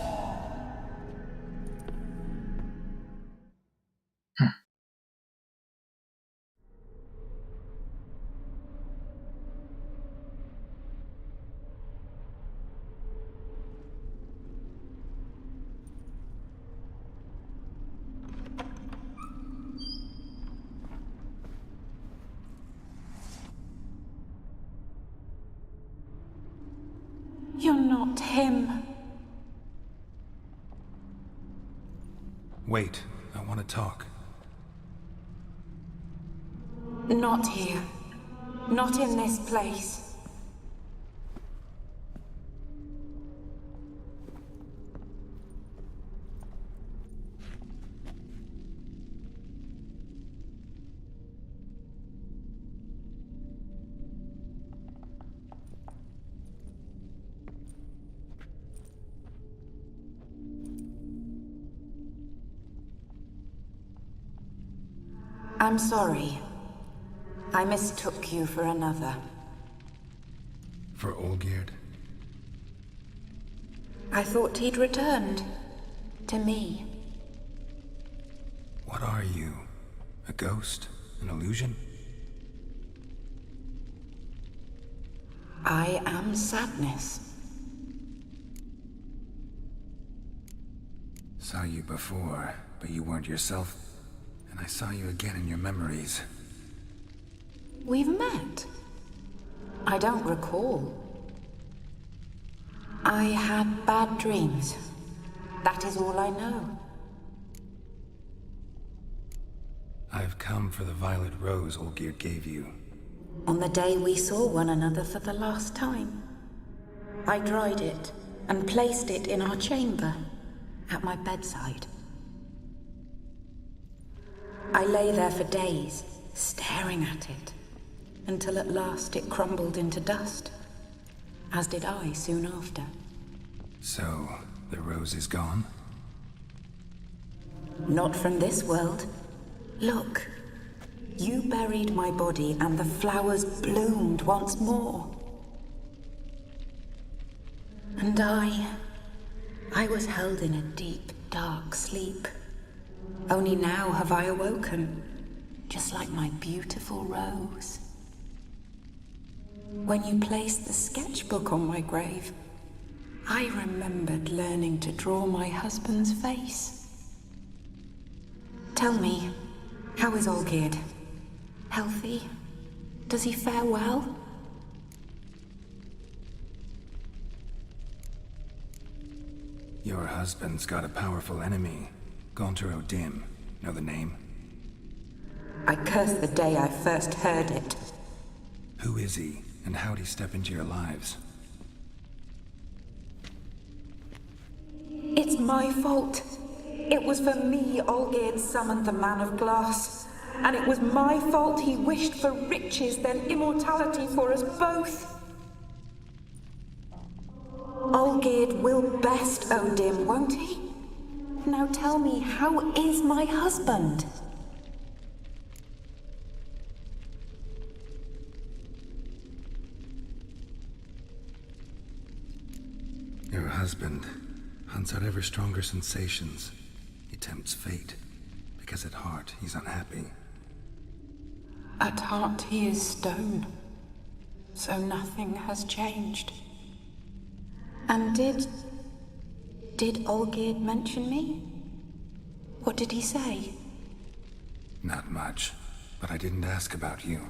You're not him. Wait, I want to talk. Not here. Not in this place. I'm sorry. I mistook you for another. For Olgierd? I thought he'd returned. To me. are you? A ghost? An illusion? I am sadness. Saw you before, but you weren't yourself. And I saw you again in your memories. We've met. I don't recall. I had bad dreams. That is all I know. I've come for the violet rose Olgierd gave you. On the day we saw one another for the last time, I dried it and placed it in our chamber at my bedside. I lay there for days, staring at it, until at last it crumbled into dust, as did I soon after. So, the rose is gone? Not from this world. Look, you buried my body and the flowers bloomed once more. And I was held in a deep, dark sleep. Only now have I awoken, just like my beautiful rose. When you placed the sketchbook on my grave, I remembered learning to draw my husband's face. Tell me, how is Olgierd? Healthy? Does he fare well? Your husband's got a powerful enemy. Gaunter O'Dim. Know the name? I curse the day I first heard it. Who is he, and how'd he step into your lives? It's my fault. It was for me Olgierd summoned the Man of Glass. And it was my fault he wished for riches, then immortality for us both. Olgierd will best O'Dim, won't he? Now tell me, how is my husband? Your husband hunts out ever stronger sensations. He tempts fate, because at heart he's unhappy. At heart he is stone, so nothing has changed. And did Olgierd mention me? What did he say? Not much, but I didn't ask about you.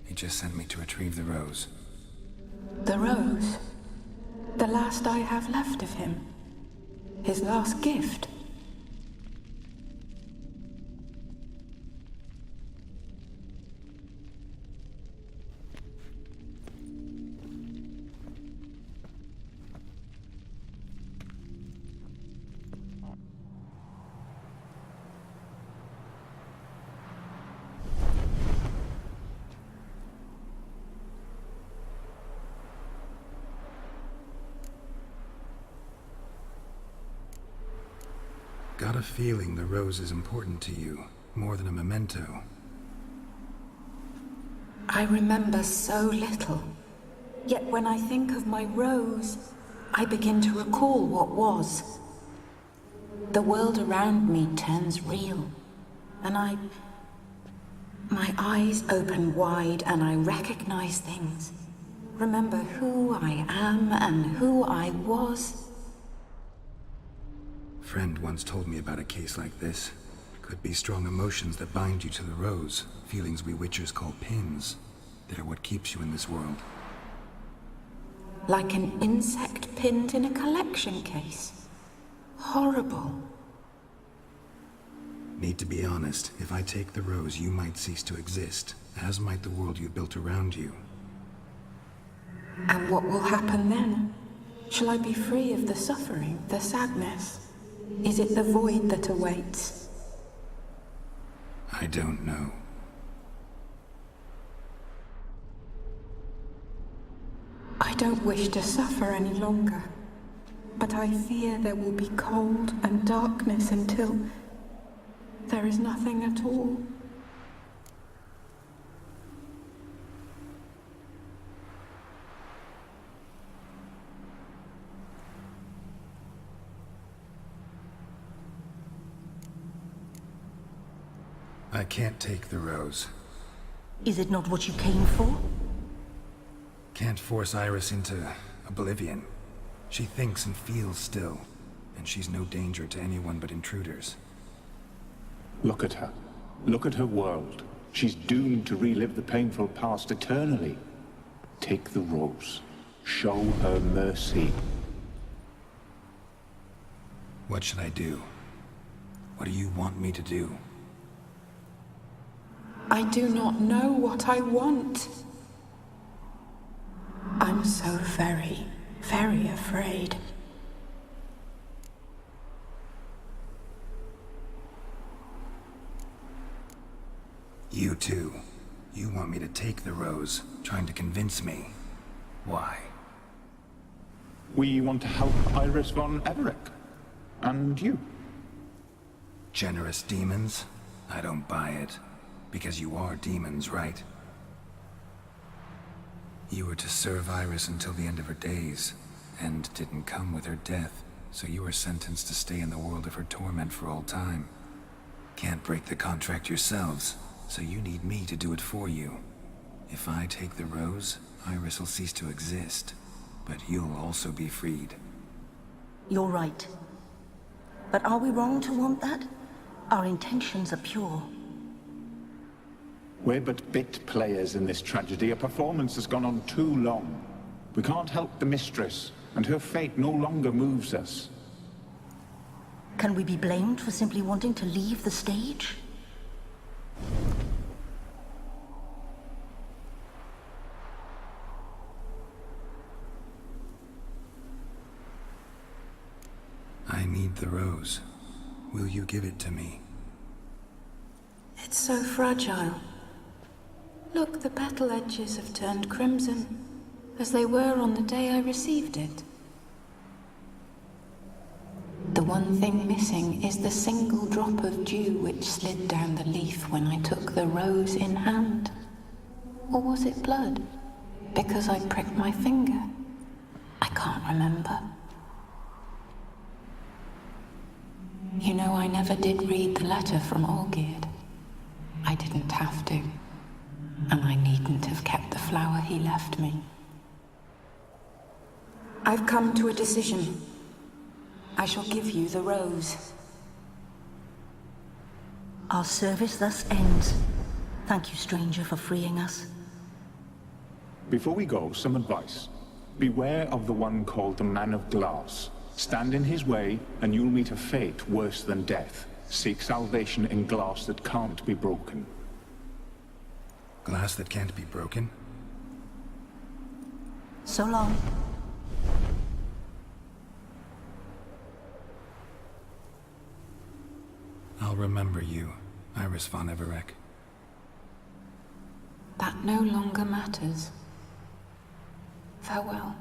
He just sent me to retrieve the rose. The rose? The last I have left of him? His last gift? Got a feeling the rose is important to you, more than a memento. I remember so little. Yet when I think of my rose, I begin to recall what was. The world around me turns real, and my eyes open wide and I recognize things. Remember who I am and who I was. Friend once told me about a case like this. Could be strong emotions that bind you to the rose, feelings we witchers call pins. They're what keeps you in this world. Like an insect pinned in a collection case. Horrible. Need to be honest, if I take the rose, you might cease to exist, as might the world you built around you. And what will happen then? Shall I be free of the suffering, the sadness? Is it the void that awaits? I don't know. I don't wish to suffer any longer, but I fear there will be cold and darkness until there is nothing at all. I can't take the rose. Is it not what you came for? Can't force Iris into oblivion. She thinks and feels still, and she's no danger to anyone but intruders. Look at her. Look at her world. She's doomed to relive the painful past eternally. Take the rose. Show her mercy. What should I do? What do you want me to do? I do not know what I want. I'm so very, very afraid. You too. You want me to take the rose, trying to convince me. Why? We want to help Iris von Everec. And you. Generous demons? I don't buy it. Because you are demons, right? You were to serve Iris until the end of her days. End didn't come with her death, so you were sentenced to stay in the world of her torment for all time. Can't break the contract yourselves, so you need me to do it for you. If I take the rose, Iris will cease to exist, but you'll also be freed. You're right. But are we wrong to want that? Our intentions are pure. We're but bit players in this tragedy. A performance has gone on too long. We can't help the mistress, and her fate no longer moves us. Can we be blamed for simply wanting to leave the stage? I need the rose. Will you give it to me? It's so fragile. Look, the petal edges have turned crimson, as they were on the day I received it. The one thing missing is the single drop of dew which slid down the leaf when I took the rose in hand. Or was it blood? Because I pricked my finger? I can't remember. You know, I never did read the letter from Olgierd. I didn't have to. And I needn't have kept the flower he left me. I've come to a decision. I shall give you the rose. Our service thus ends. Thank you, stranger, for freeing us. Before we go, some advice. Beware of the one called the Man of Glass. Stand in his way, and you'll meet a fate worse than death. Seek salvation in glass that can't be broken. Glass that can't be broken? So long. I'll remember you, Iris von Everec. That no longer matters. Farewell.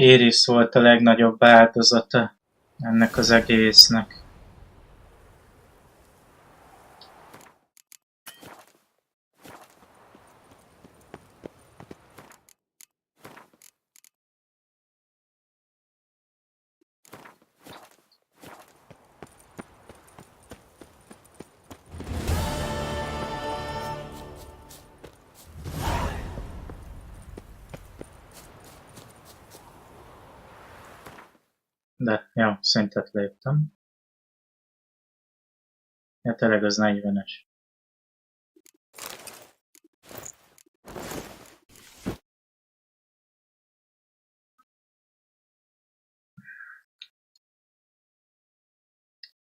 Iris volt a legnagyobb áldozata ennek az egésznek. De, jó, szintet léptem. Ja, tényleg az 40-es.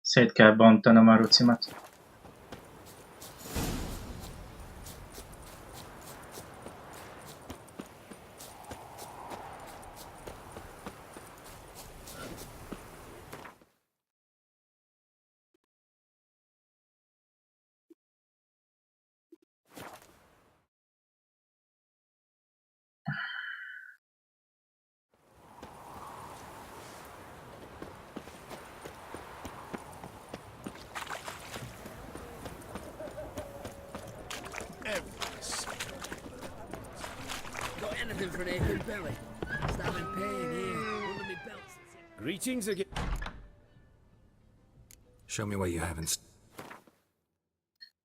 Szét kell bontanom a rucimat. Anything for an aching belly. Stabbing pain here under me belt. Greetings again. Show me what you haven't.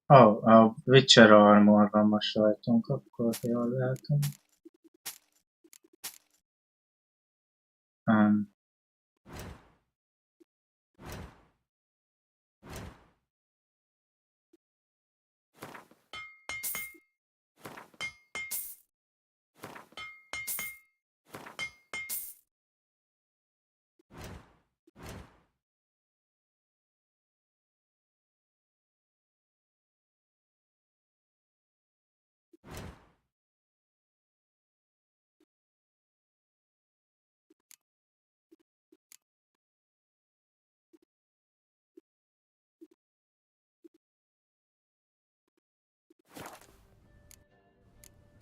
Oh, a Witcher armor van most rajtunk, akkor jól látom.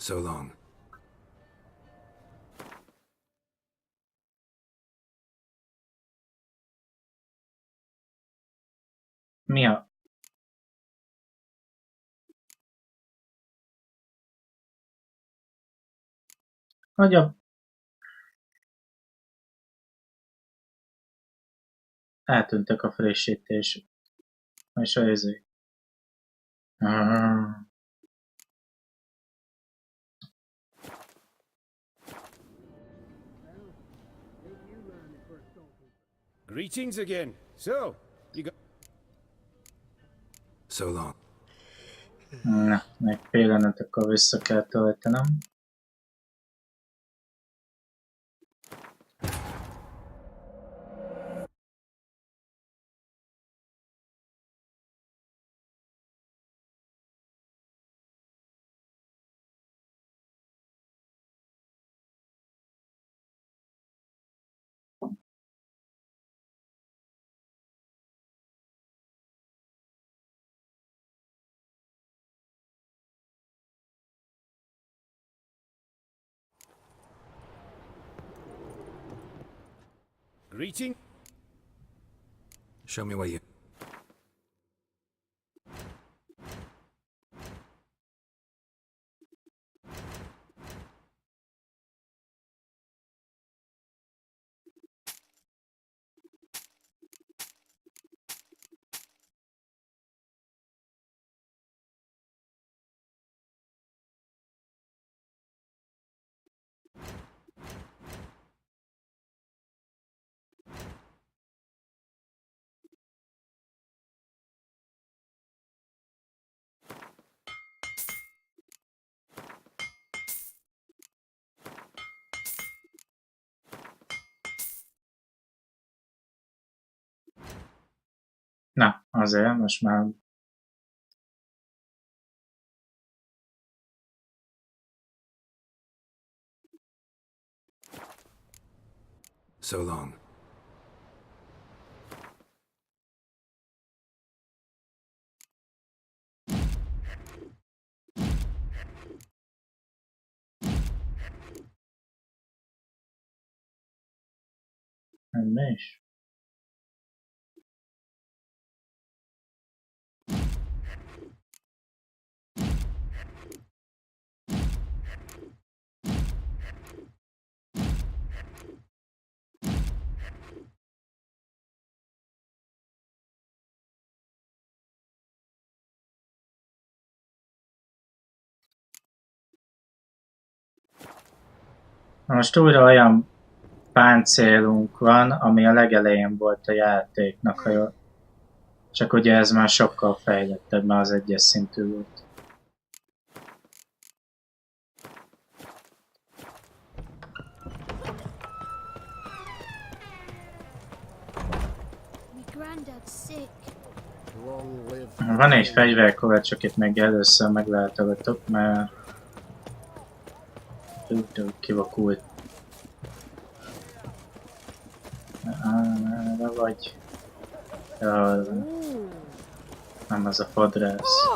So long. Mi a... Hogy a... Eltűntek a frissítés. És a izé. Greetings again. So, you got... So long. Na, még pillanat, akkor vissza kell töltenem. Greeting? Show me what you... Na, azért, most már... So long. Mi is? Most újra olyan páncélunk van, ami a legelején volt a játéknak, ha jól. Csak ugye ez már sokkal fejlettebb, már az egyes szintű volt. Van egy fegyverkövet, csak itt meg először meglátogatok, mert kivakult. De vagy... Ja, nem az a fodrász.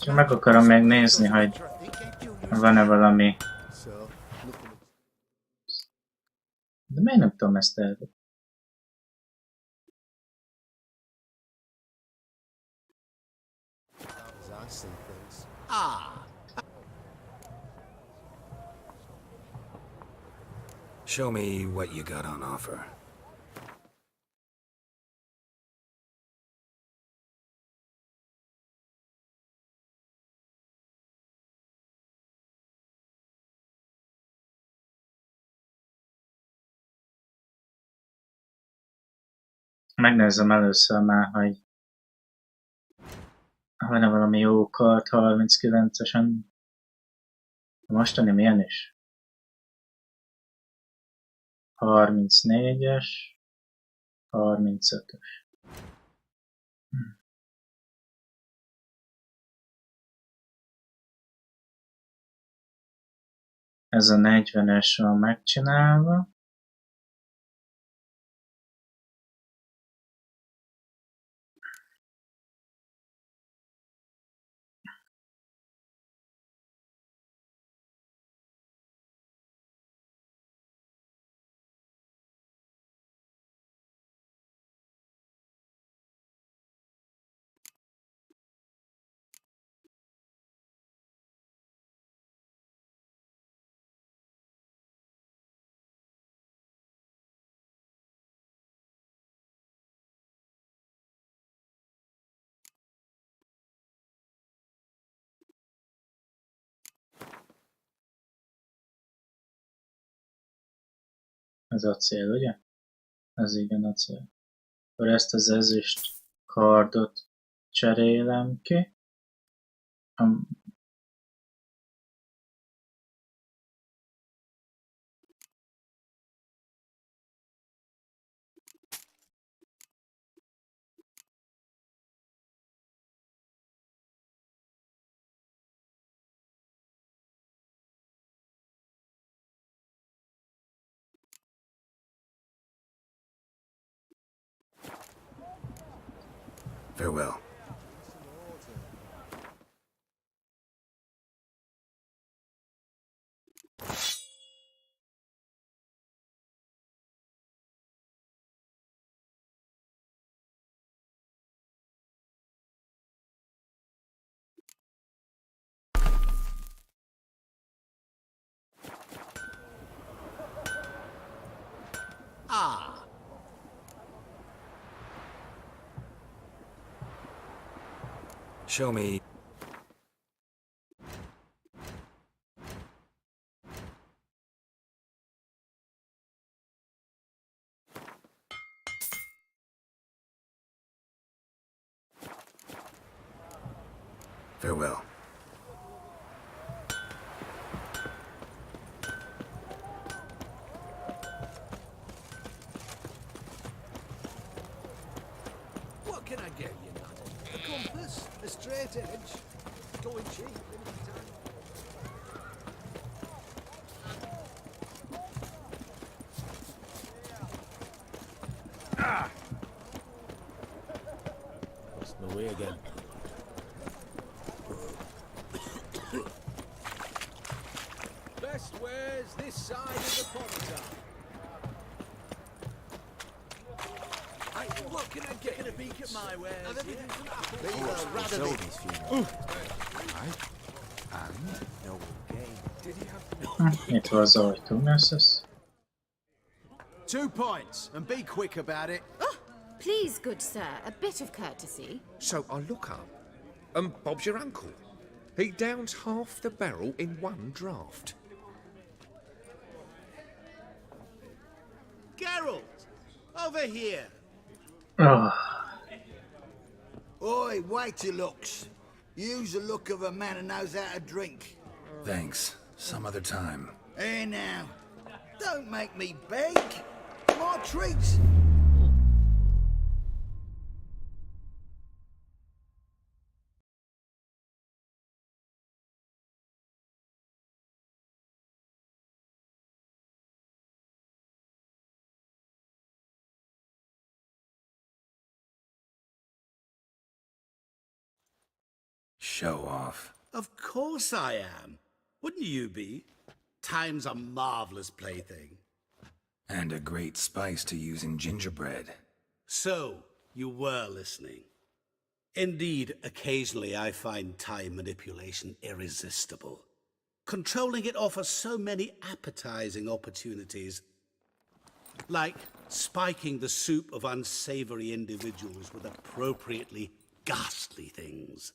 Csak meg akarom még nézni, hogy van-e valami De miért nem tudom ezt elvenni? Show me what you got on offer. Megnézem először már, hogy van-e valami jó kart 39-esen. A mostani milyen is? 34-es, 35-ös. Ez a 40-es van megcsinálva. Ez acél, ugye? Ez igen acél. Akkor ezt az ezüst kardot cserélem ki. Farewell. Ah. Show me. Farewell. What can I get you, lad? A compass? A straight edge? Going cheap, limited time. Ah! Lost my way again. Best wares this side of the pond. What can I get? Gonna peek at my wares. Have everything from Apple. Rather be. And no game. Did he have Itt van az ajtó, mi ez? 2 points, and be quick about it. Oh, please, good sir, a bit of courtesy. So I look up, and Bob's your uncle. He downs half the barrel in one draft. Geralt, over here. Oh. Oi, wait your looks. Use the look of a man who knows how to drink. Thanks. Some other time. Here now. Don't make me beg. My treats. Show off. Of course I am. Wouldn't you be? Time's a marvelous plaything. And a great spice to use in gingerbread. So, you were listening. Indeed, occasionally I find time manipulation irresistible. Controlling it offers so many appetizing opportunities. Like spiking the soup of unsavory individuals with appropriately ghastly things.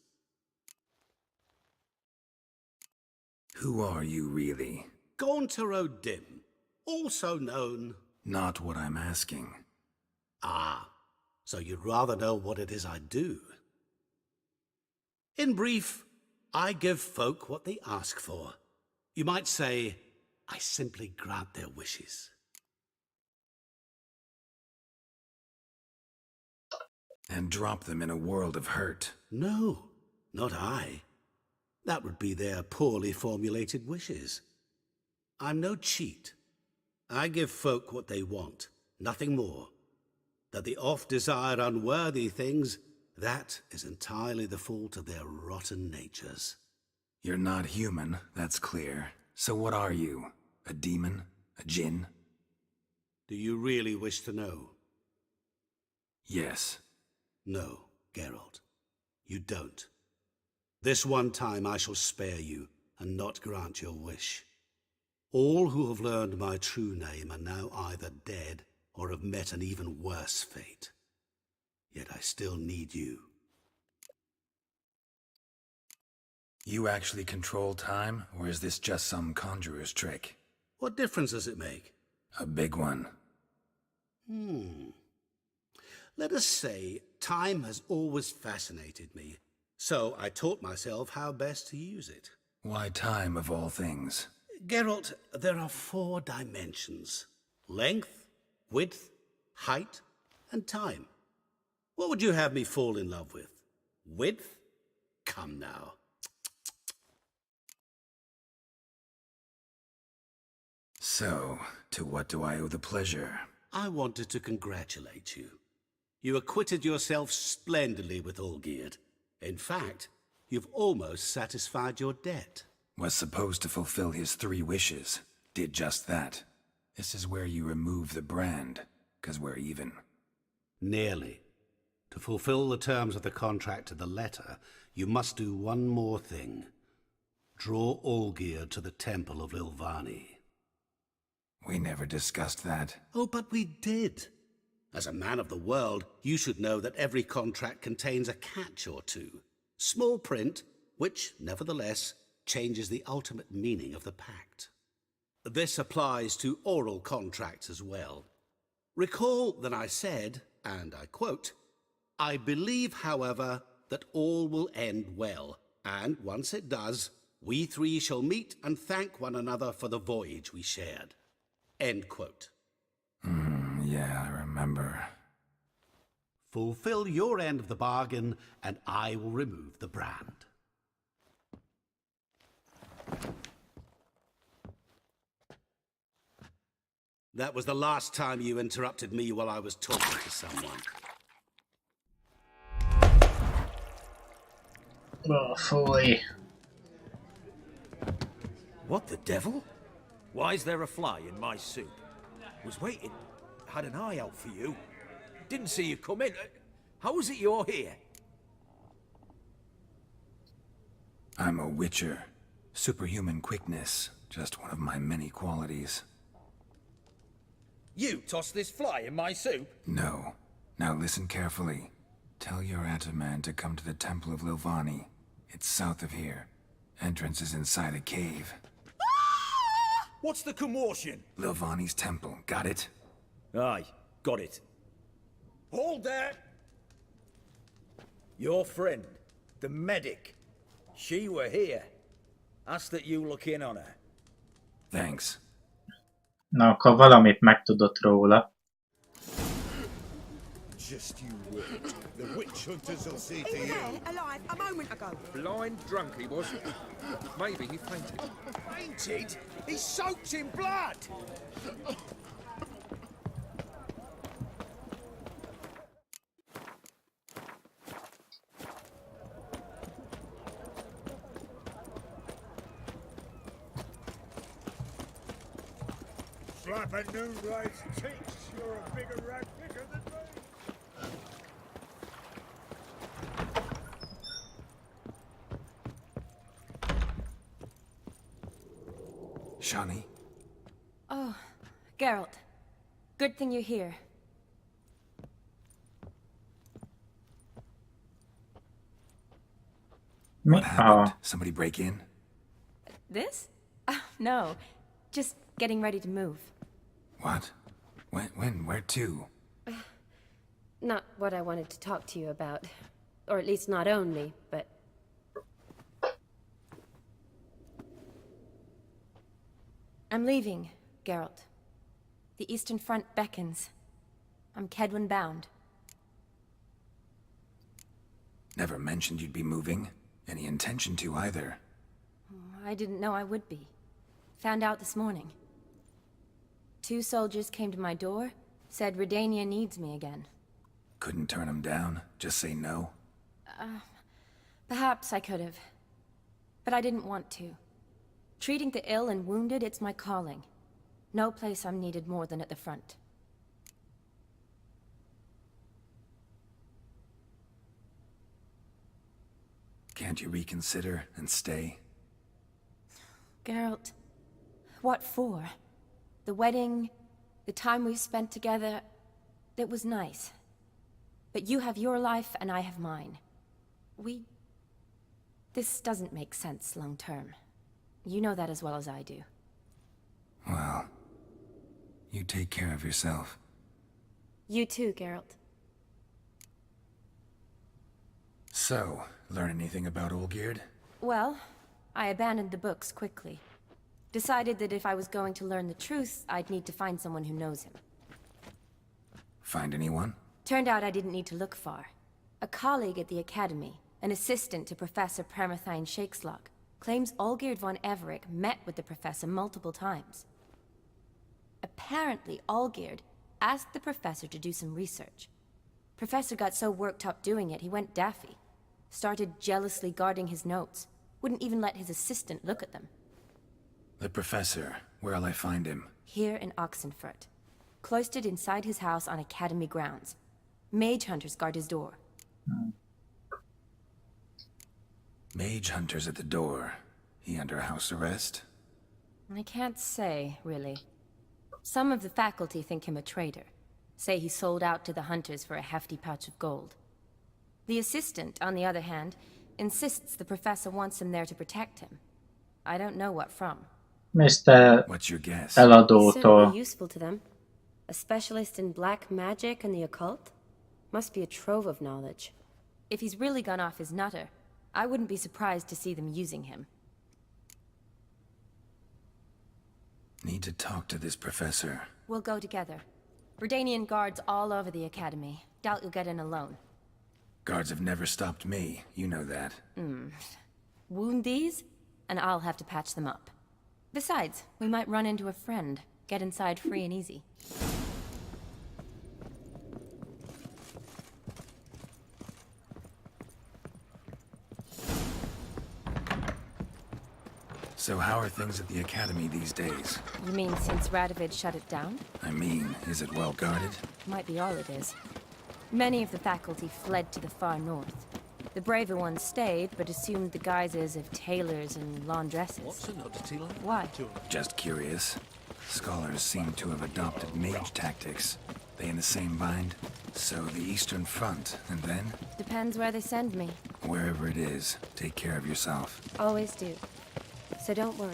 Who are you, really? Gauntero Dim, also known... Not what I'm asking. Ah, so you'd rather know what it is I do. In brief, I give folk what they ask for. You might say, I simply grant their wishes. And drop them in a world of hurt. No, not I. That would be their poorly formulated wishes. I'm no cheat. I give folk what they want, nothing more. That they oft desire unworthy things, that is entirely the fault of their rotten natures. You're not human, that's clear. So what are you? A demon? A djinn? Do you really wish to know? Yes. No, Geralt. You don't. This one time I shall spare you, and not grant your wish. All who have learned my true name are now either dead, or have met an even worse fate. Yet I still need you. You actually control time, or is this just some conjurer's trick? What difference does it make? A big one. Let us say, time has always fascinated me, so I taught myself how best to use it. Why time, of all things? Geralt, there are 4 dimensions. Length, width, height, and time. What would you have me fall in love with? Width? Come now. So, to what do I owe the pleasure? I wanted to congratulate you. You acquitted yourself splendidly with Olgierd. In fact, you've almost satisfied your debt. Was supposed to fulfill his 3 wishes. Did just that. This is where you remove the brand, 'cause we're even. Nearly. To fulfill the terms of the contract to the letter, you must do one more thing. Draw Olgierd to the Temple of Lilvani. We never discussed that. Oh, but we did. As a man of the world, you should know that every contract contains a catch or two. Small print, which, nevertheless, changes the ultimate meaning of the pact. This applies to oral contracts as well. Recall that I said, and I quote, "I believe, however, that all will end well, and once it does, we 3 shall meet and thank one another for the voyage we shared." End quote. Yeah, I remember. Fulfill your end of the bargain, and I will remove the brand. That was the last time you interrupted me while I was talking to someone. Oh, fully. What the devil? Why is there a fly in my soup? Was waiting. Had an eye out for you. Didn't see you come in. How is it you're here? I'm a witcher. Superhuman quickness. Just one of my many qualities. You tossed this fly in my soup? No. Now listen carefully. Tell your Ataman to come to the Temple of Lilvani. It's south of here. Entrance is inside a cave. What's the commotion? Lilvani's temple. Got it? Aye, got it. Hold there! Your friend, the medic. She were here. Ask that you look in on her. Thanks. Na, akkor valamit megtudott róla. Just you wait. The witch hunters will see to He was you. there, alive, a moment ago. Blind drunk he was. Maybe he fainted. Fainted? He's soaked in blood! flap at Noonblide's cheeks. You're a bigger rat picker than me. Shawnee? Oh, Geralt. Good thing you're here. What happened? Somebody break in? This? No. Just getting ready to move. What? When? Where to? Not what I wanted to talk to you about. Or at least not only, but... I'm leaving, Geralt. The Eastern Front beckons. I'm Kedwin bound. Never mentioned you'd be moving. Any intention to either. I didn't know I would be. Found out this morning. 2 soldiers came to my door, said Redania needs me again. Couldn't turn them down? Just say no? Perhaps I could have. But I didn't want to. Treating the ill and wounded, it's my calling. No place I'm needed more than at the front. Can't you reconsider and stay? Geralt, what for? The wedding, the time we've spent together, it was nice. But you have your life and I have mine. This doesn't make sense long term. You know that as well as I do. Well, you take care of yourself. You too, Geralt. So, learn anything about Olgierd? Well, I abandoned the books quickly. Decided that if I was going to learn the truth, I'd need to find someone who knows him. Find anyone? Turned out I didn't need to look far. A colleague at the Academy, an assistant to Professor Permathine Shakeslog, claims Olgierd von Everec met with the professor multiple times. Apparently, Olgierd asked the professor to do some research. Professor got so worked up doing it, he went daffy. Started jealously guarding his notes. Wouldn't even let his assistant look at them. The professor. Where'll I find him? Here in Oxenfurt. Cloistered inside his house on Academy grounds. Mage hunters guard his door. Mage hunters at the door. He under house arrest? I can't say, really. Some of the faculty think him a traitor. Say he sold out to the hunters for a hefty pouch of gold. The assistant, on the other hand, insists the professor wants him there to protect him. I don't know what from. Mr. What's your guess? Eladótól. Useful to them. A specialist in black magic and the occult? Must be a trove of knowledge. If he's really gone off his nutter, I wouldn't be surprised to see them using him. Need to talk to this professor. We'll go together. Redanian guards all over the Academy. Doubt you'll get in alone. Guards have never stopped me, you know that. Wound these, and I'll have to patch them up. Besides, we might run into a friend. Get inside free and easy. So how are things at the Academy these days? You mean since Radovid shut it down? I mean, is it well guarded? Might be all it is. Many of the faculty fled to the far north. The braver ones stayed, but assumed the guises of tailors and laundresses. What's an oddity like? Why? Just curious. Scholars seem to have adopted mage tactics. They in the same bind? So the Eastern Front, and then? Depends where they send me. Wherever it is, take care of yourself. Always do. So don't worry.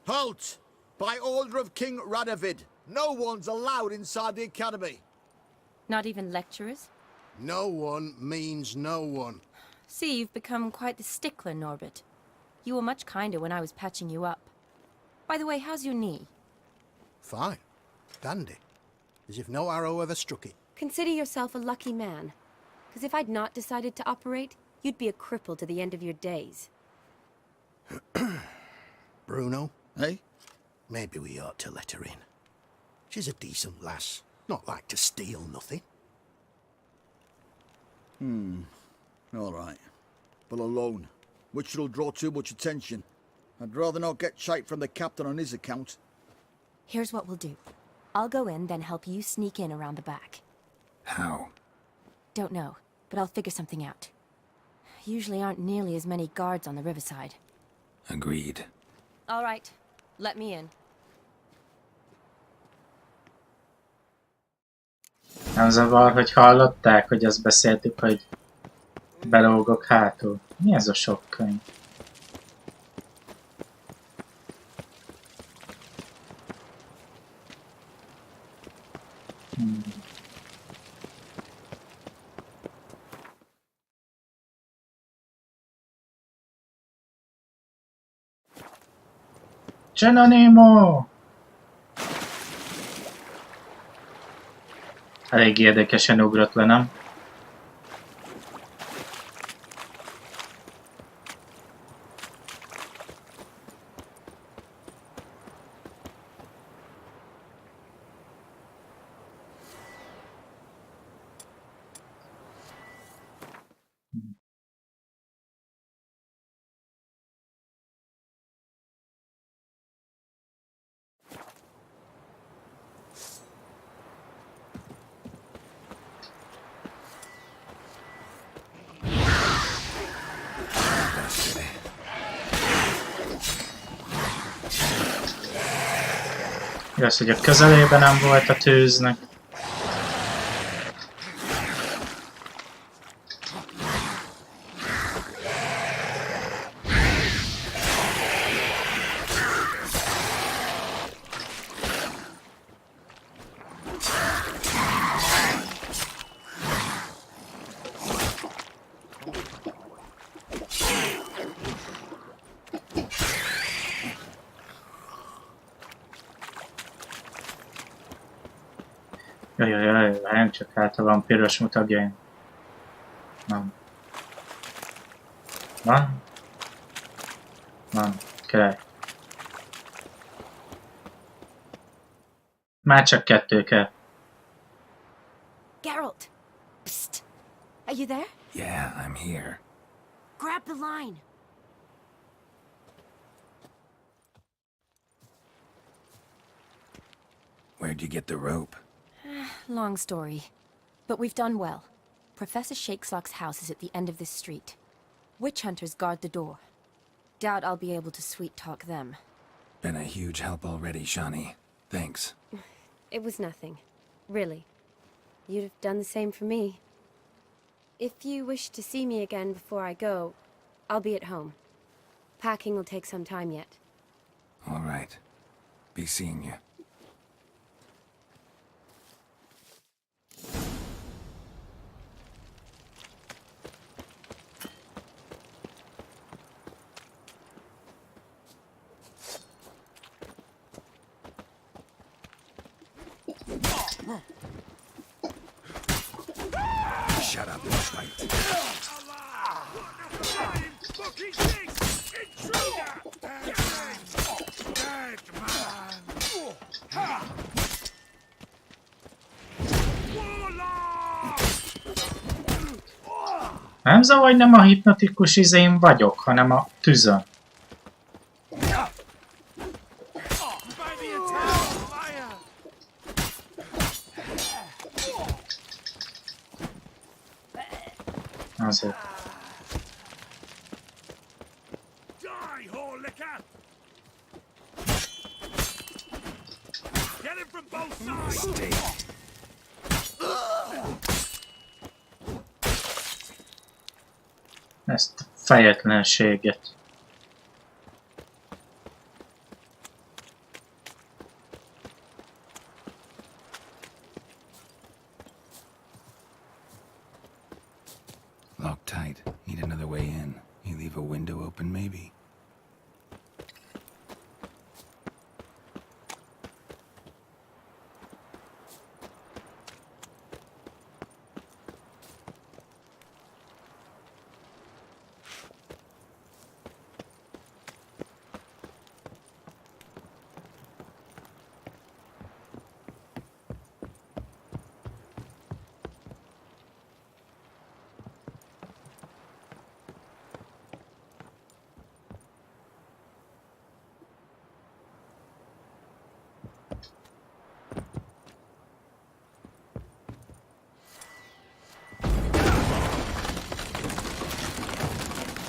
Halt! By order of King Radovid, no one's allowed inside the Academy. Not even lecturers? No one means no one. See, you've become quite the stickler, Norbert. You were much kinder when I was patching you up. By the way, how's your knee? Fine. Dandy. As if no arrow ever struck it. Consider yourself a lucky man. Because if I'd not decided to operate, you'd be a cripple to the end of your days. Bruno, eh? Maybe we ought to let her in. She's a decent lass, not like to steal nothing. All right. But alone, which will draw too much attention. I'd rather not get shite from the captain on his account. Here's what we'll do. I'll go in, then help you sneak in around the back. How? Don't know, but I'll figure something out. Usually aren't nearly as many guards on the riverside. Agreed. All right, let me in. Nem zavar, hogy hallották, hogy azt beszéltük, hogy belógok hátul. Mi ez a sok könyv? Geronimo! Elég érdekesen ugrott le, nem? Igaz, hogy a közelében nem volt a tűznek. Jajajaj, nem csak hátra van piros mutatjaim. Nem. Van? Van. Király. Már csak kettő kell. Geralt! Psst! Are you there? Yeah, I'm here. Grab the line! Where'd you get the rope? Long story. But we've done well. Professor Shakesock's house is at the end of this street. Witch hunters guard the door. Doubt I'll be able to sweet-talk them. Been a huge help already, Shani. Thanks. It was nothing. Really. You'd have done the same for me. If you wish to see me again before I go, I'll be at home. Packing will take some time yet. All right. Be seeing you. Shut up and fight. Nem zavar, nem a hipnotikus izén vagyok, hanem a tűzön. Azért. Ezt a fejetlenséget. Locked tight. Need another way in. You leave a window open, maybe?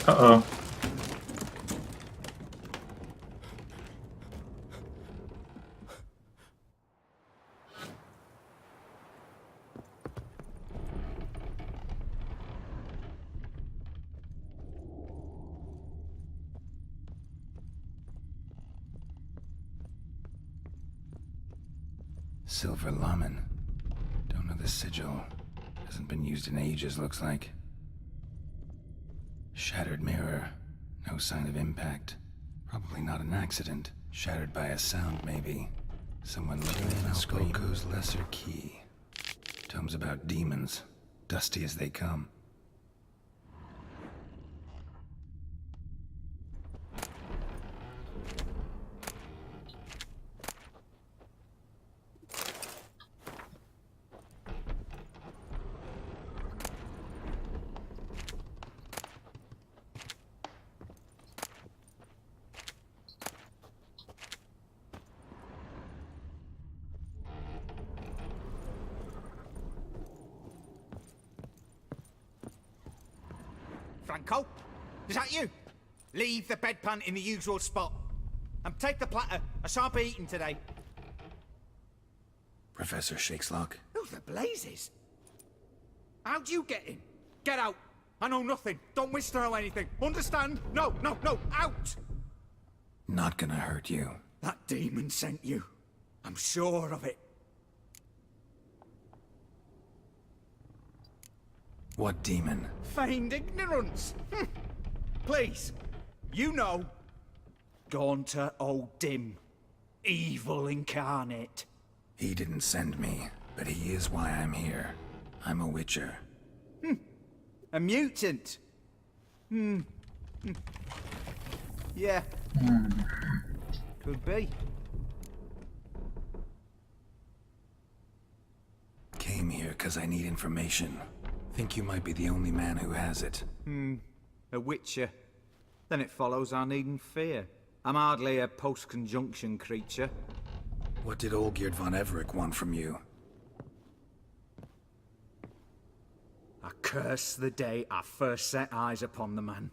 Uh-oh. Silver Laman. Don't know the sigil. Hasn't been used in ages, looks like. Shattered mirror. No sign of impact. Probably not an accident. Shattered by a sound, maybe. Someone living in Alcoco's lesser key. Tomes about demons. Dusty as they come. Franco? Is that you? Leave the bedpan in the usual spot. And take the platter. I shan't be eating today. Professor Shakeslock. Who the blazes? How'd you get in? Get out. I know nothing. Don't wish to know anything. Understand? No, no, no. Out! Not gonna hurt you. That demon sent you. I'm sure of it. What demon? Feigned ignorance. Please. You know. Gaunter O'Dim. Evil incarnate. He didn't send me, but he is why I'm here. I'm a witcher. A mutant. Yeah. Could be. Came here because I need information. Think you might be the only man who has it. A witcher. Then it follows I needn't fear. I'm hardly a post-conjunction creature. What did Olgierd von Everec want from you? I curse the day I first set eyes upon the man.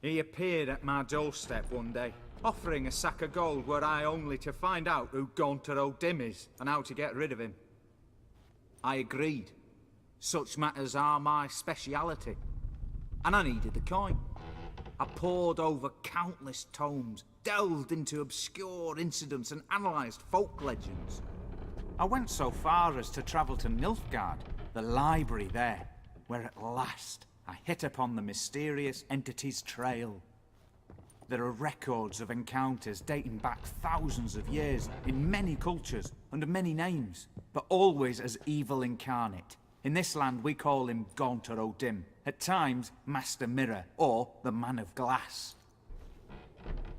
He appeared at my doorstep one day, offering a sack of gold were I only to find out who Gaunter O'Dim is and how to get rid of him. I agreed. Such matters are my speciality. And I needed the coin. I pored over countless tomes, delved into obscure incidents and analysed folk legends. I went so far as to travel to Nilfgaard, the library there, where at last I hit upon the mysterious entity's trail. There are records of encounters dating back thousands of years in many cultures, under many names, but always as evil incarnate. In this land we call him Gaunter O'Dim, at times Master Mirror, or the Man of Glass.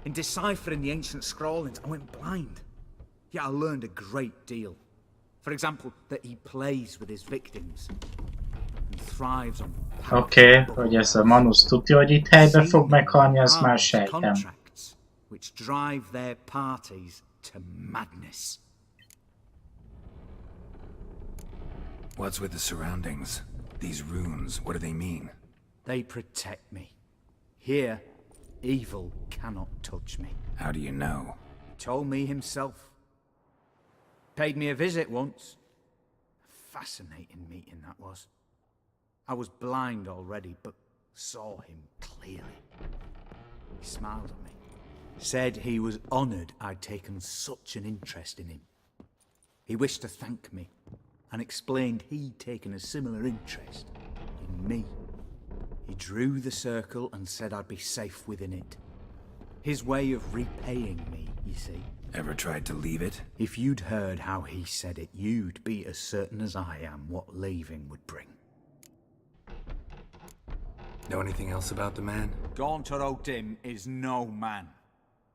In deciphering the ancient scrawlings, I went blind. Yet I learned a great deal. For example, that he plays with his victims. And thrives on... Oké, hogy ez a Manus tudja, hogy itt helybe fog meghalni, az már sejtem. Which drive their parties to madness. What's with the surroundings? These runes, what do they mean? They protect me. Here, evil cannot touch me. How do you know? He told me himself. Paid me a visit once. A fascinating meeting that was. I was blind already, but saw him clearly. He smiled at me. Said he was honoured I'd taken such an interest in him. He wished to thank me, and explained he'd taken a similar interest in me. He drew the circle and said I'd be safe within it. His way of repaying me, you see. Ever tried to leave it? If you'd heard how he said it, you'd be as certain as I am what leaving would bring. Know anything else about the man? Gaunter O'Dim is no man.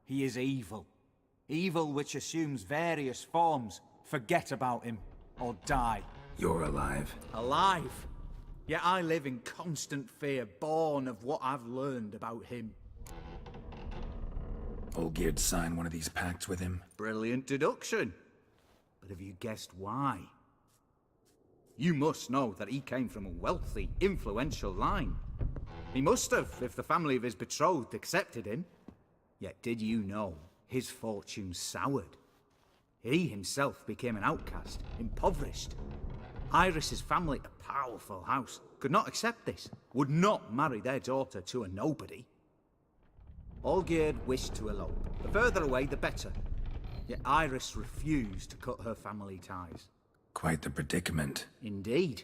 He is evil. Evil which assumes various forms. Forget about him, or die. You're alive. Alive? Yet I live in constant fear, born of what I've learned about him. Olgierd signed one of these pacts with him? Brilliant deduction. But have you guessed why? You must know that he came from a wealthy, influential line. He must have, if the family of his betrothed accepted him. Yet did you know his fortune soured? He himself became an outcast, impoverished. Iris's family, a powerful house, could not accept this, would not marry their daughter to a nobody. Olgierd wished to elope. The further away, the better. Yet Iris refused to cut her family ties. Quite the predicament. Indeed.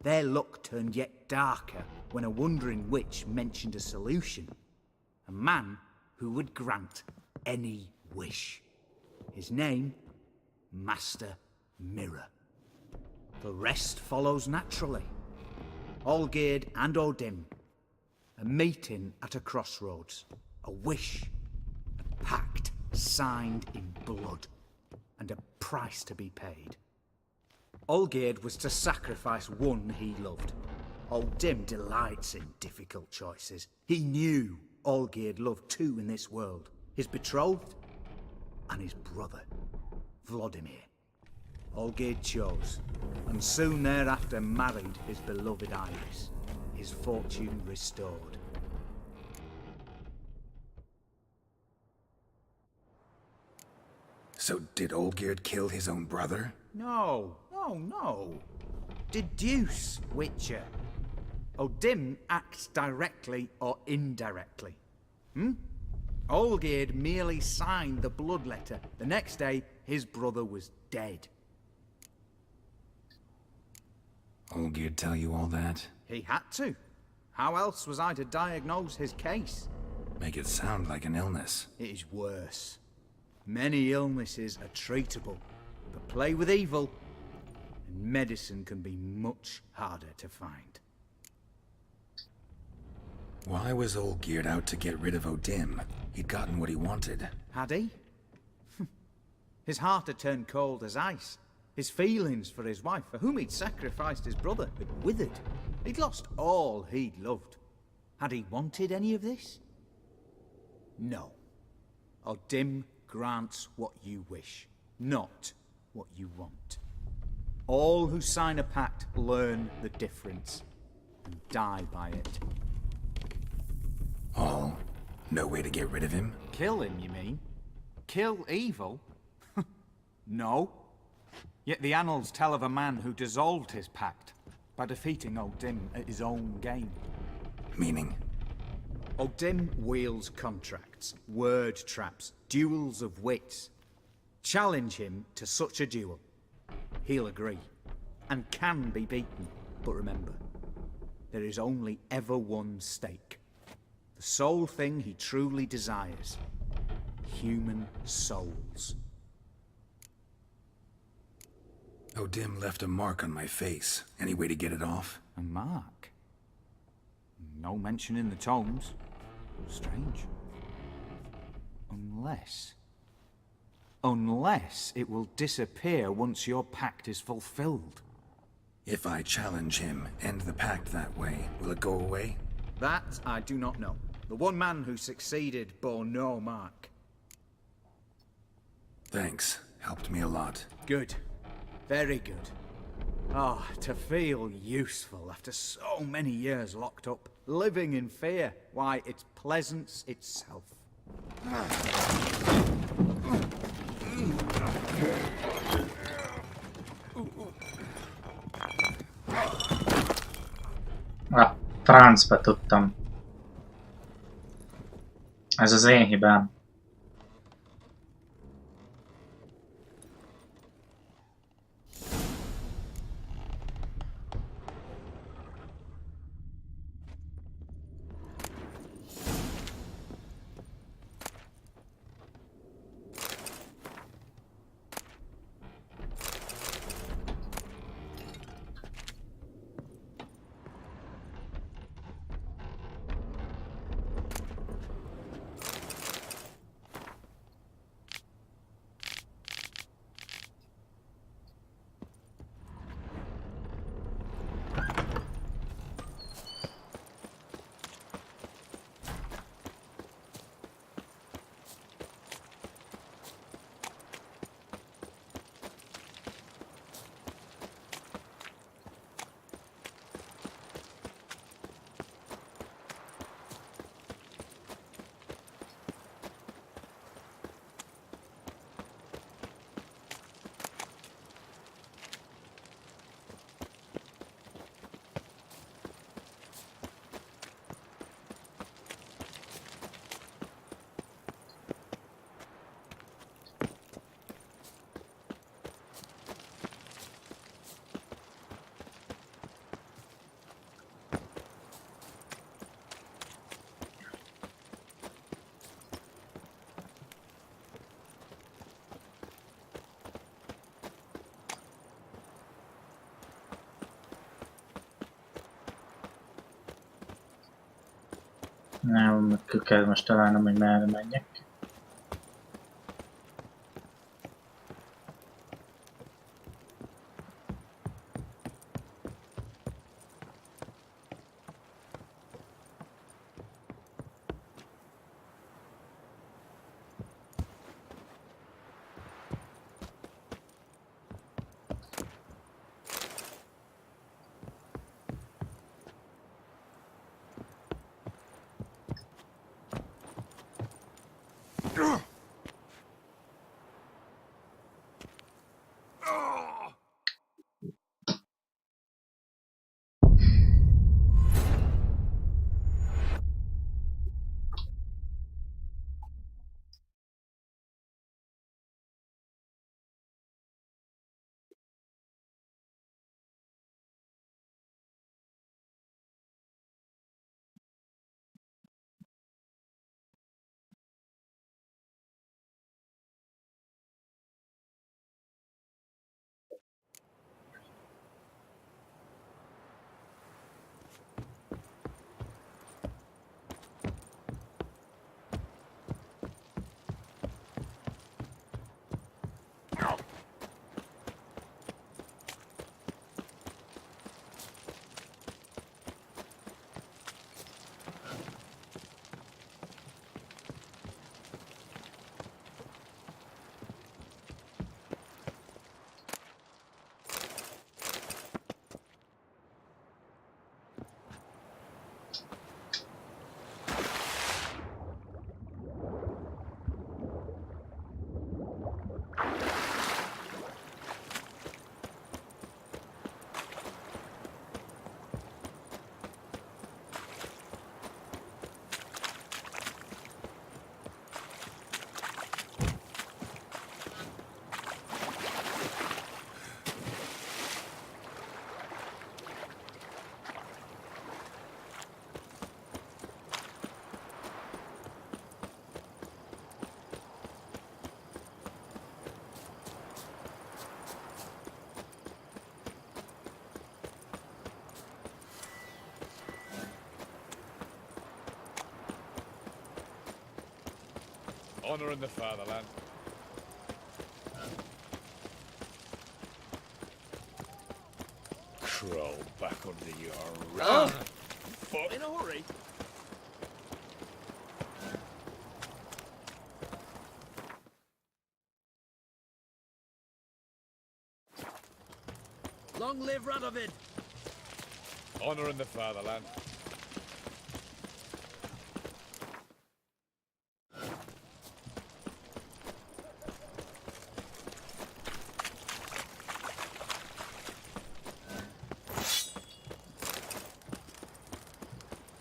Their luck turned yet darker when a wandering witch mentioned a solution. A man who would grant any wish. His name, Master Mirror. The rest follows naturally. Olgierd and Odim. A meeting at a crossroads. A wish. A pact signed in blood. And a price to be paid. Olgierd was to sacrifice one he loved. Odim delights in difficult choices. He knew Olgierd loved two in this world. His betrothed and his brother, Vladimir. Olgierd chose, and soon thereafter married his beloved Iris, his fortune restored. So did Olgierd kill his own brother? No. Deduce, Witcher. Odim acts directly or indirectly. Olgierd merely signed the blood letter. The next day, his brother was dead. Olgierd tell you all that? He had to. How else was I to diagnose his case? Make it sound like an illness. It is worse. Many illnesses are treatable, but play with evil, and medicine can be much harder to find. Why was Olgierd out to get rid of Odim? He'd gotten what he wanted. Had he? His heart had turned cold as ice. His feelings for his wife, for whom he'd sacrificed his brother, had withered. He'd lost all he'd loved. Had he wanted any of this? No. Odim grants what you wish, not what you want. All who sign a pact learn the difference and die by it. All? No way to get rid of him? Kill him, you mean? Kill evil? No. Yet the annals tell of a man who dissolved his pact by defeating Odim at his own game. Meaning? Odim wields contracts, word traps, duels of wits. Challenge him to such a duel. He'll agree, and can be beaten. But remember, there is only ever one stake. The sole thing he truly desires. Human souls. Odim left a mark on my face. Any way to get it off? A mark? No mention in the tomes. Strange. Unless it will disappear once your pact is fulfilled. If I challenge him, end the pact that way, will it go away? That I do not know. The one man who succeeded bore no mark. Thanks. Helped me a lot. Good. Very good. Ah, to feel useful after so many years locked up, living in fear. Why, it's pleasance itself. Francba tudtam. Ez az én hibám. Nem, kell most találnom, hogy merre menjek. Honor in the fatherland. Crawl back under your foot. In a hurry. Long live Radovid! Honor in the fatherland.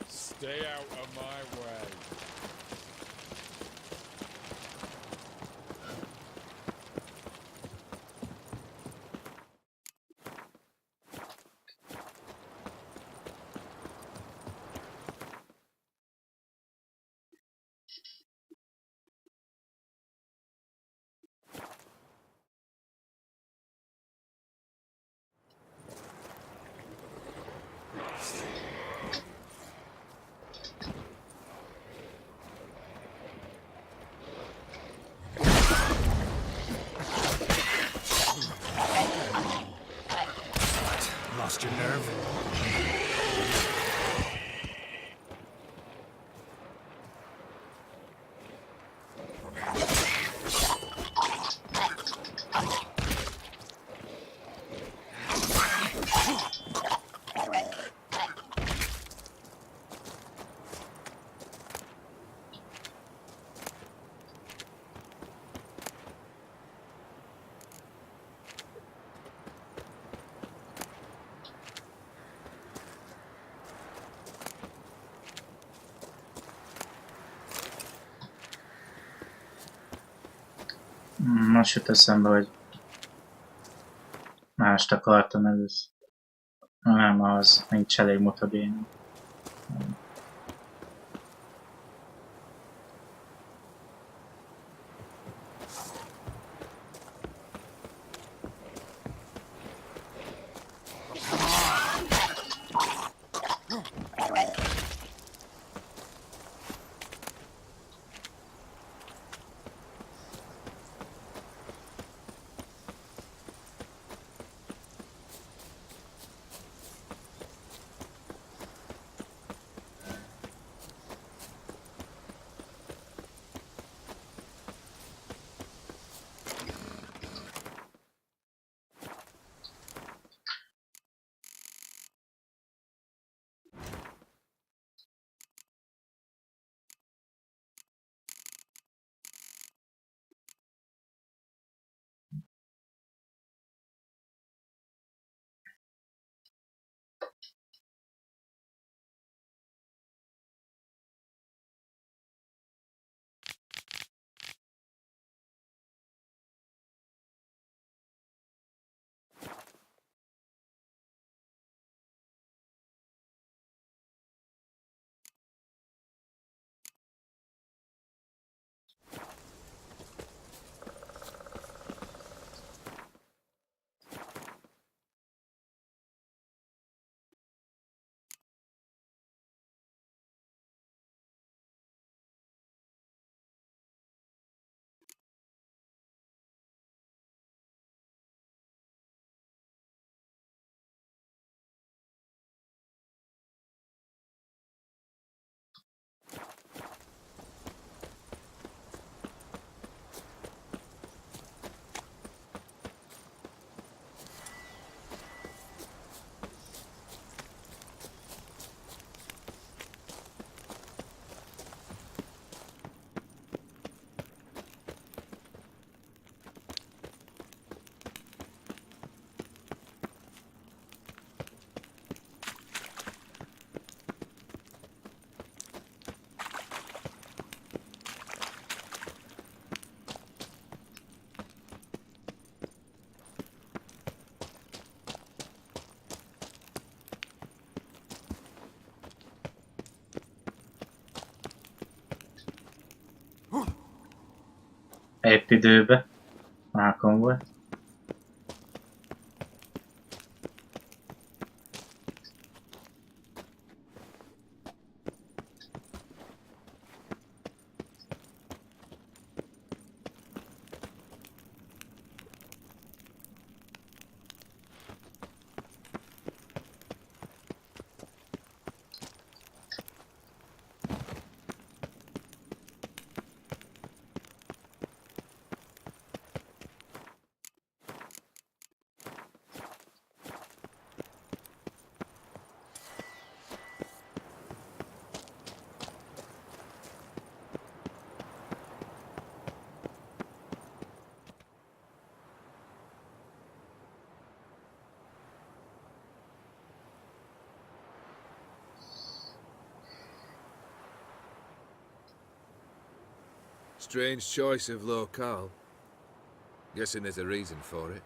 Stay out of my way. Lost your nerve? Most jut eszembe, hogy mást akartam először. Nem, az nincs elég mutagén. Épp időbe. Mákon volt. Strange choice of locale. Guessing there's a reason for it.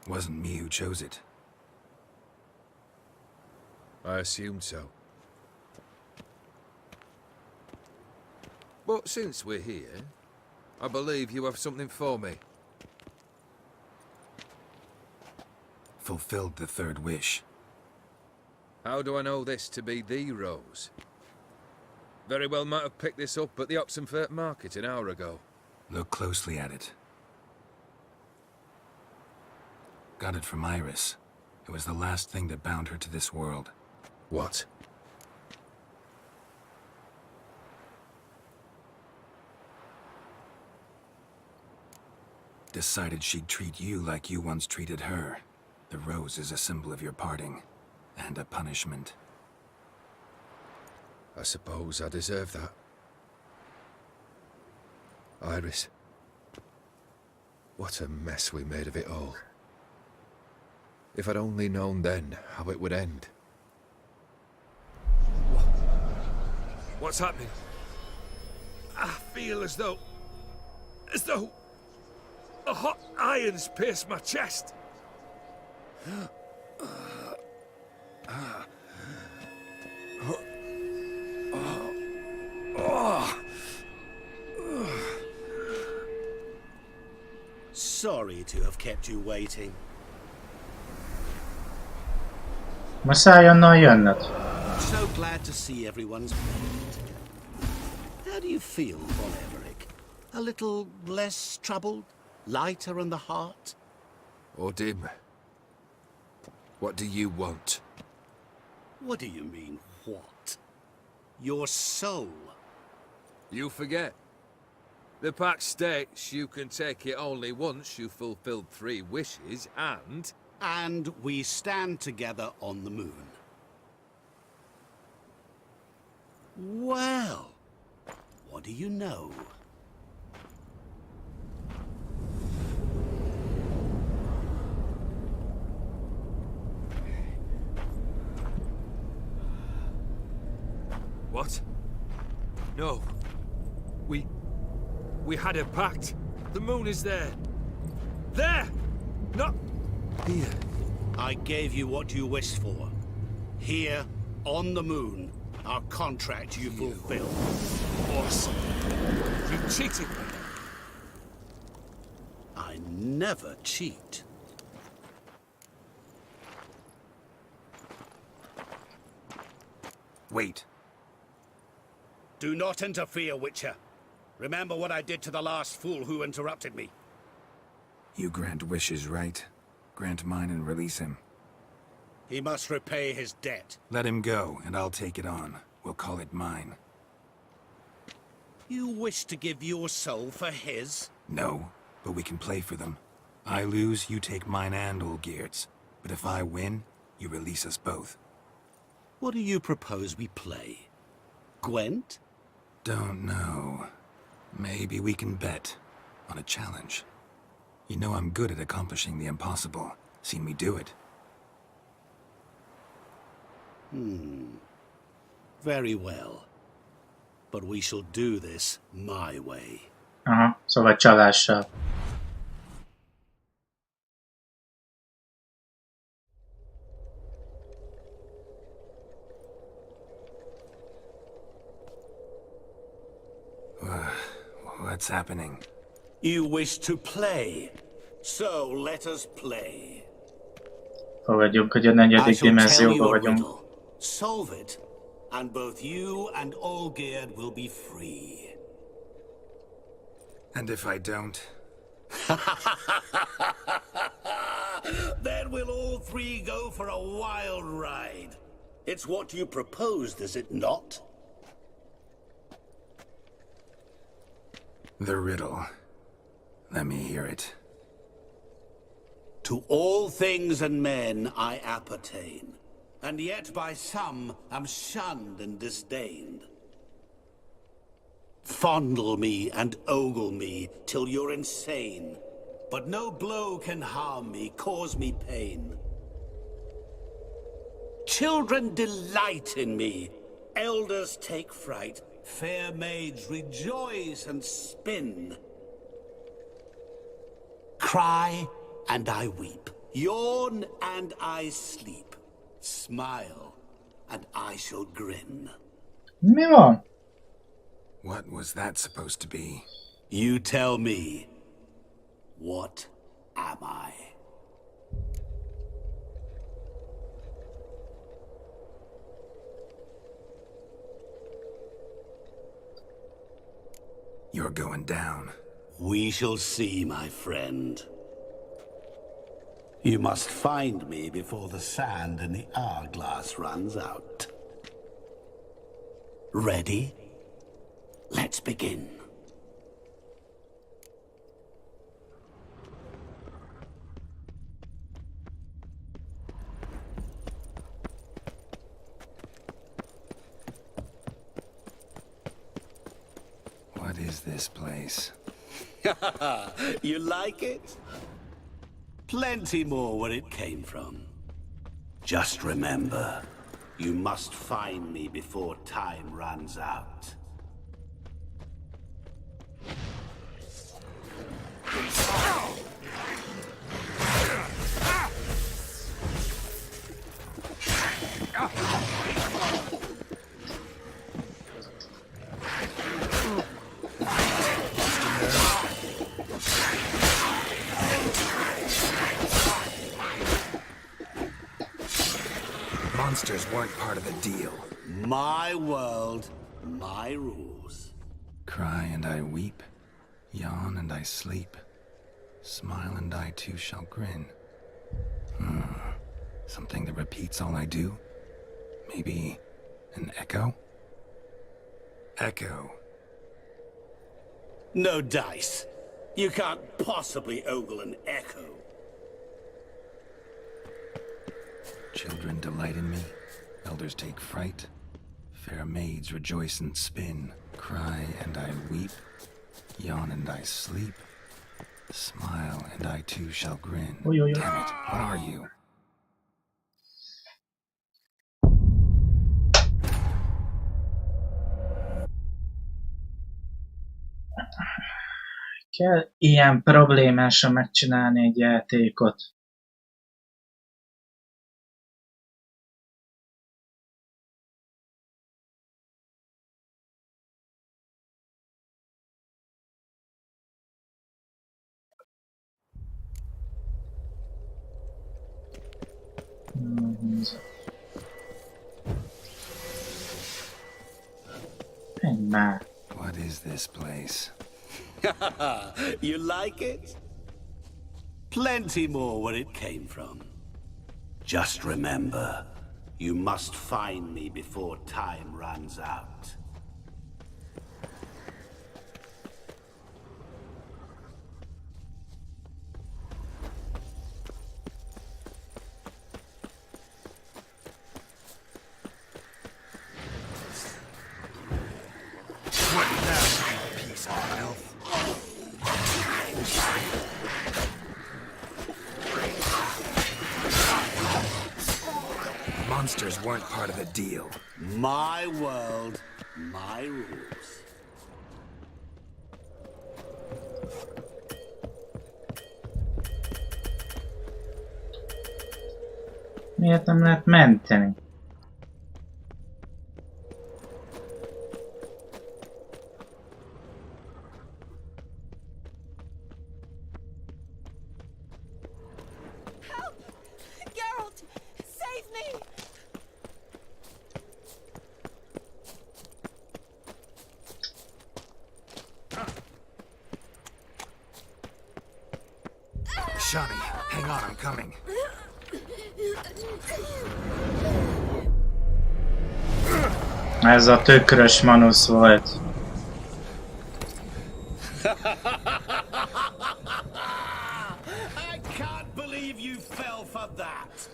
Wasn't me who chose it. I assumed so. But since we're here, I believe you have something for me. Fulfilled the third wish. How do I know this to be the rose? Very well might have picked this up at the Oxenfurt market an hour ago. Look closely at it. Got it from Iris. It was the last thing that bound her to this world. What? Decided she'd treat you like you once treated her. The rose is a symbol of your parting, and a punishment. I suppose I deserve that. Iris. What a mess we made of it all. If I'd only known then how it would end. What's happening? I feel as though a hot iron's pierced my chest. Sorry to have kept you waiting. Muszáj onnan jönnöd. So glad to see everyone's together. How do you feel, Von Everett? A little less troubled? Lighter in the heart? Or dim? What do you want? What do you mean, what? Your soul. You forget. The pact states you can take it only once you've fulfilled 3 wishes, and... And we stand together on the moon. Well, what do you know? What? No. We had a pact. The moon is there. There! Not here. I gave you what you wished for. Here, on the moon, our contract you fulfilled. Awesome. You cheated me. I never cheat. Wait. Do not interfere, Witcher. Remember what I did to the last fool who interrupted me. You grant wishes, right? Grant mine and release him. He must repay his debt. Let him go, and I'll take it on. We'll call it mine. You wish to give your soul for his? No, but we can play for them. I lose, you take mine and Olgierd's. But if I win, you release us both. What do you propose we play? Gwent? Don't know. Maybe we can bet on a challenge. You know I'm good at accomplishing the impossible. Seen me do it. Very well. But we shall do this my way. Aha, szóval csalással. What's happening? You wish to play, so let us play. Fogadjunk, hogy a I negyedik shall tell dimenzióban you a vagyunk. riddle. Solve it, and both you and Olgierd will be free. And if I don't? Then we'll all three go for a wild ride. It's what you proposed, is it not? The riddle. Let me hear it. To all things and men I appertain, and yet by some am shunned and disdained. Fondle me and ogle me till you're insane, but no blow can harm me, cause me pain. Children delight in me, elders take fright, fair maids rejoice and spin. Cry and I weep, yawn and I sleep, smile and I shall grin. Mi van? What was that supposed to be? You tell me, what am I? You're going down. We shall see, my friend. You must find me before the sand in the hourglass runs out. Ready? Let's begin. What is this place? You like it? Plenty more where it came from. Just remember, you must find me before time runs out. Monsters weren't part of the deal. My world, my rules. Cry and I weep, yawn and I sleep, smile and I too shall grin. Something that repeats all I do? Maybe an echo? Echo. No dice. You can't possibly ogle an echo. Children delight in me, elders take fright, fair maids rejoice and spin, cry and I weep, yawn and I sleep, smile and I too shall grin. Oy, oy, oy. Damn it, what are you? Kell ilyen problémásan megcsinálni egy játékot. Menj már. What is this place? You like it? Plenty more where it came from. Just remember, you must find me before time runs out. Monsters weren't part of the deal. My world, my rules. Miért nem lehet menteni? Shawnee, hang on, I'm coming. Ez a tükrös manusz volt. I can't believe you fell for that.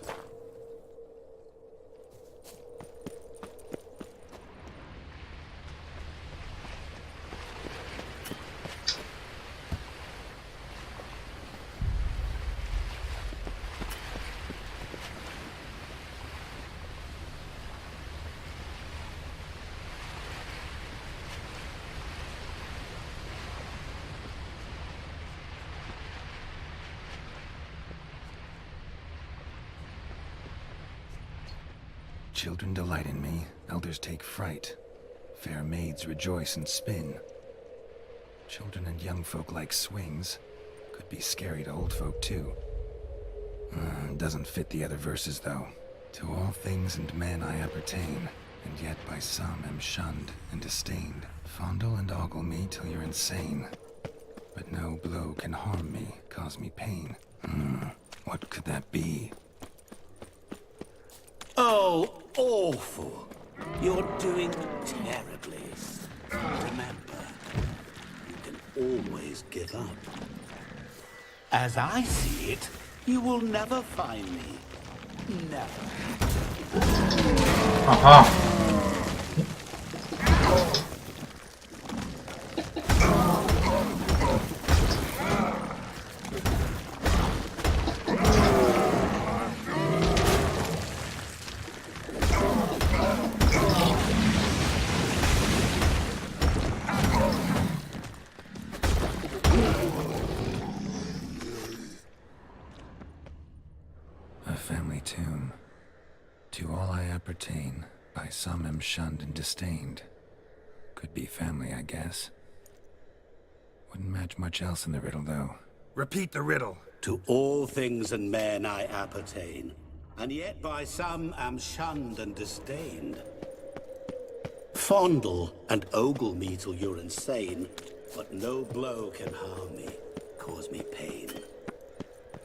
Children delight in me, elders take fright. Fair maids rejoice and spin. Children and young folk like swings. Could be scary to old folk too. Doesn't fit the other verses though. To all things and men I appertain, and yet by some am shunned and disdained. Fondle and ogle me till you're insane. But no blow can harm me, cause me pain. What could that be? Oh, awful. You're doing terribly. Remember, you can always give up. As I see it, you will never find me. Never. Aha. By some am shunned and disdained. Could be family, I guess. Wouldn't match much else in the riddle, though. Repeat the riddle. To all things and men I appertain, and yet by some am shunned and disdained. Fondle and ogle me till you're insane, but no blow can harm me, cause me pain.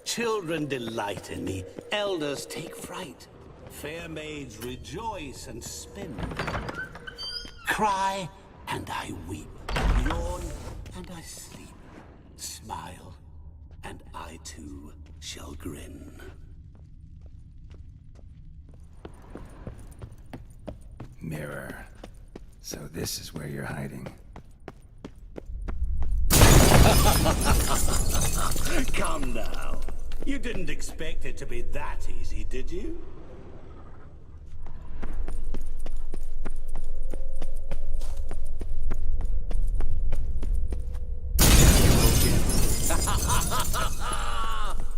Children delight in me, elders take fright. Fair maids rejoice and spin. Cry and I weep. Yawn and I sleep. Smile and I too shall grin. Mirror. So this is where you're hiding. Come now. You didn't expect it to be that easy, did you?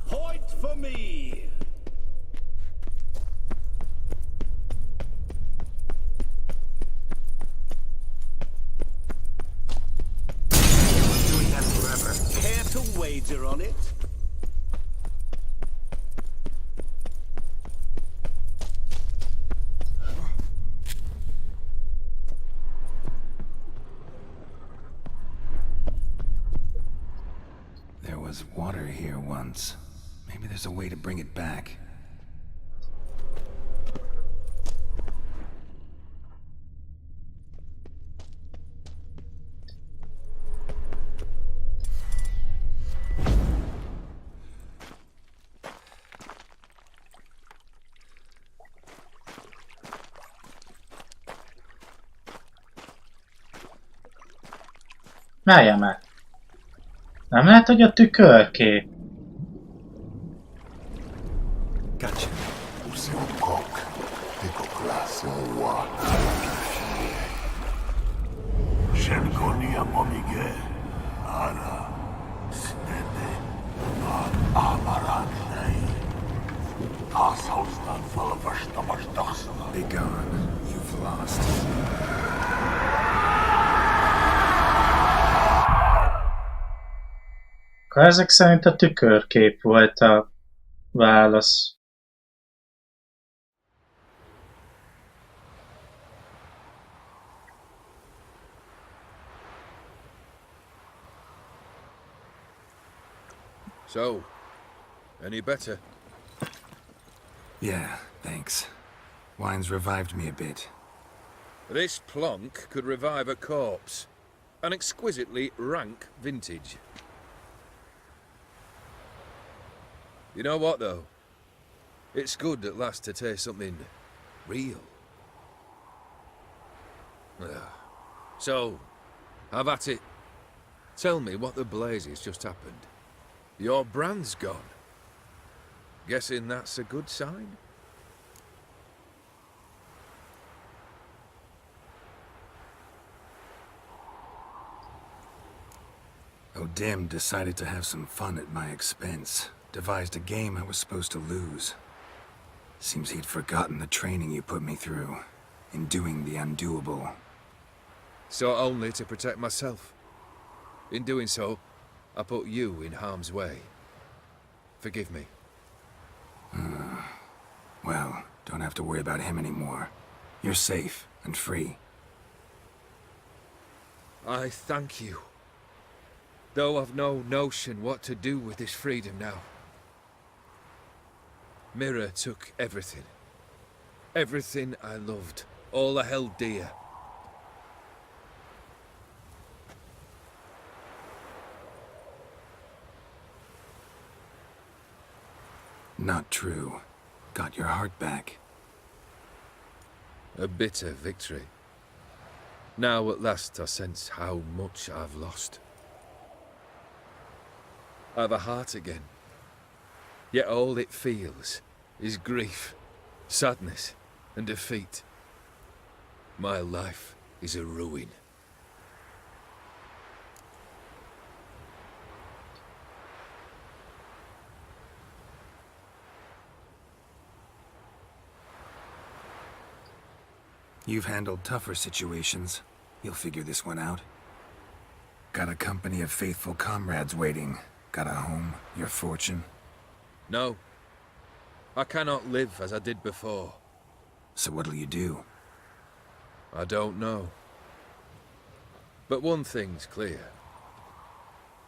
Point for me! Doing that forever. Care to wager on it? There was water here once. Maybe there's a way to bring it back. Várjál már. Nem lehet, hogy a tükörkép? Gotcha. Be gone. You've lost. Akkor ezek szerint a tükörkép volt a válasz. So, any better? Yeah, thanks. Wine's revived me a bit. This plonk could revive a corpse. An exquisitely rank vintage. You know what, though? It's good at last to taste something real. So, have at it. Tell me what the blazes just happened. Your brand's gone. Guessing that's a good sign? O'Dim decided to have some fun at my expense. Devised a game I was supposed to lose. Seems he'd forgotten the training you put me through. In doing the undoable. So only to protect myself. In doing so, I put you in harm's way. Forgive me. Well, don't have to worry about him anymore. You're safe and free. I thank you. Though I've no notion what to do with this freedom now. Mirror took everything. Everything I loved. All I held dear. Not true. Got your heart back. A bitter victory. Now at last I sense how much I've lost. I've a heart again. Yet all it feels is grief, sadness, and defeat. My life is a ruin. You've handled tougher situations. You'll figure this one out. Got a company of faithful comrades waiting. Got a home, your fortune. No. I cannot live as I did before. So what'll you do? I don't know. But one thing's clear.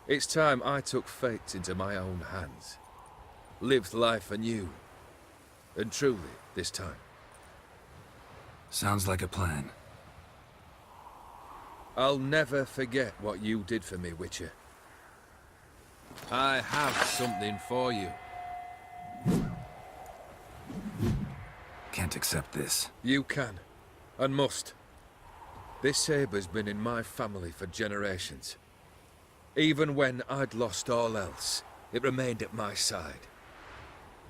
It's time I took fate into my own hands. Lived life anew. And truly, this time. Sounds like a plan. I'll never forget what you did for me, Witcher. I have something for you. Can't accept this. You can, and must. This sabre's been in my family for generations. Even when I'd lost all else, it remained at my side.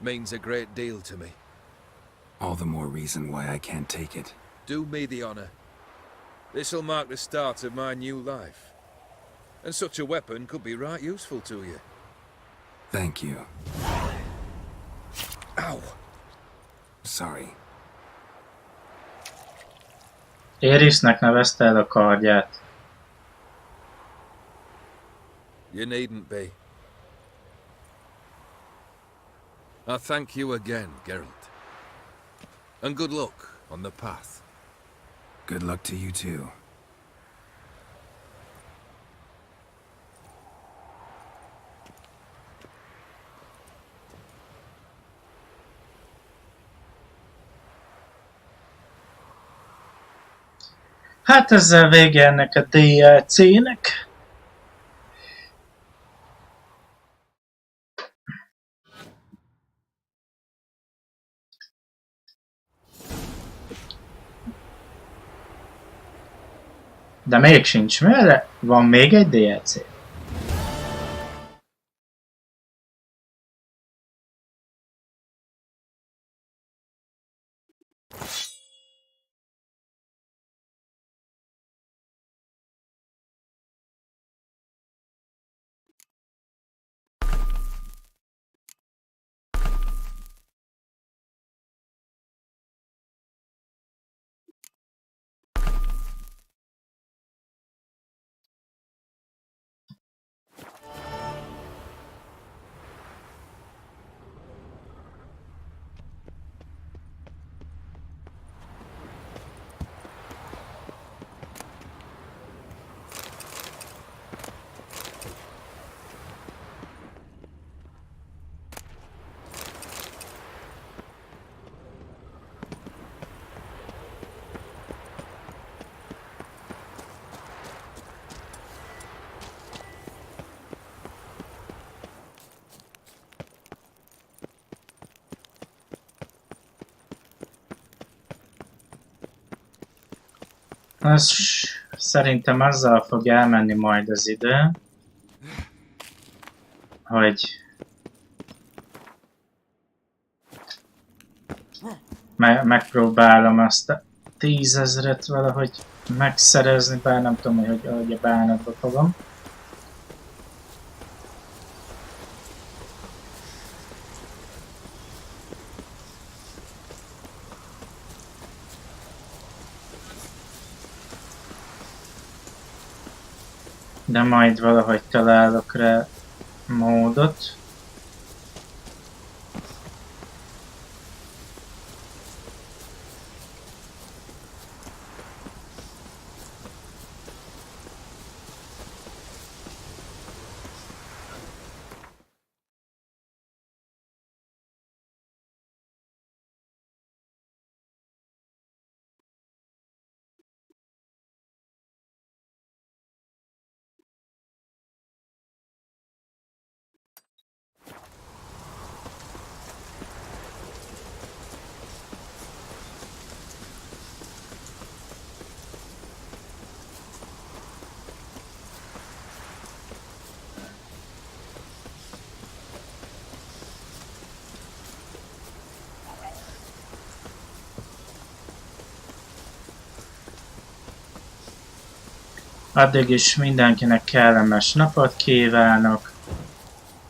Means a great deal to me. All the more reason why I can't take it. Do me the honor. This'll mark the start of my new life. And such a weapon could be right useful to you. Thank you. Ow! Sorry. Érisnek nevezte el a kardját. You needn't be. I thank you again, Geralt. And good luck on the path. Good luck to you too. Hát ezzel vége ennek a DLC-nek. De még sincs, mert van még egy DLC. Szerintem azzal fog elmenni majd az idő, hogy megpróbálom azt a 10 000-et valahogy megszerezni, bár nem tudom, hogy a bánatba fogom. De majd valahogy találok rá módot. Addig is mindenkinek kellemes napot kívánok,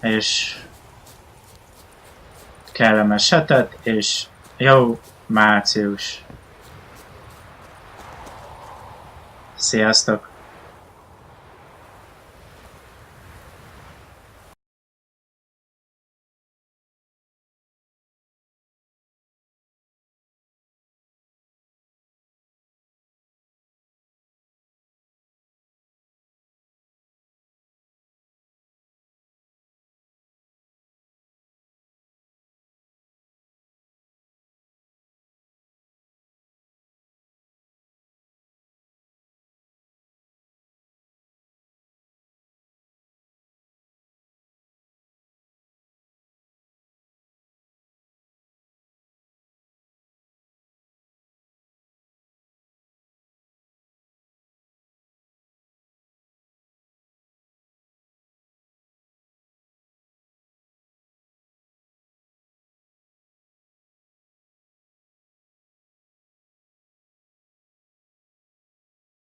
és kellemes hetet, és jó március! Sziasztok!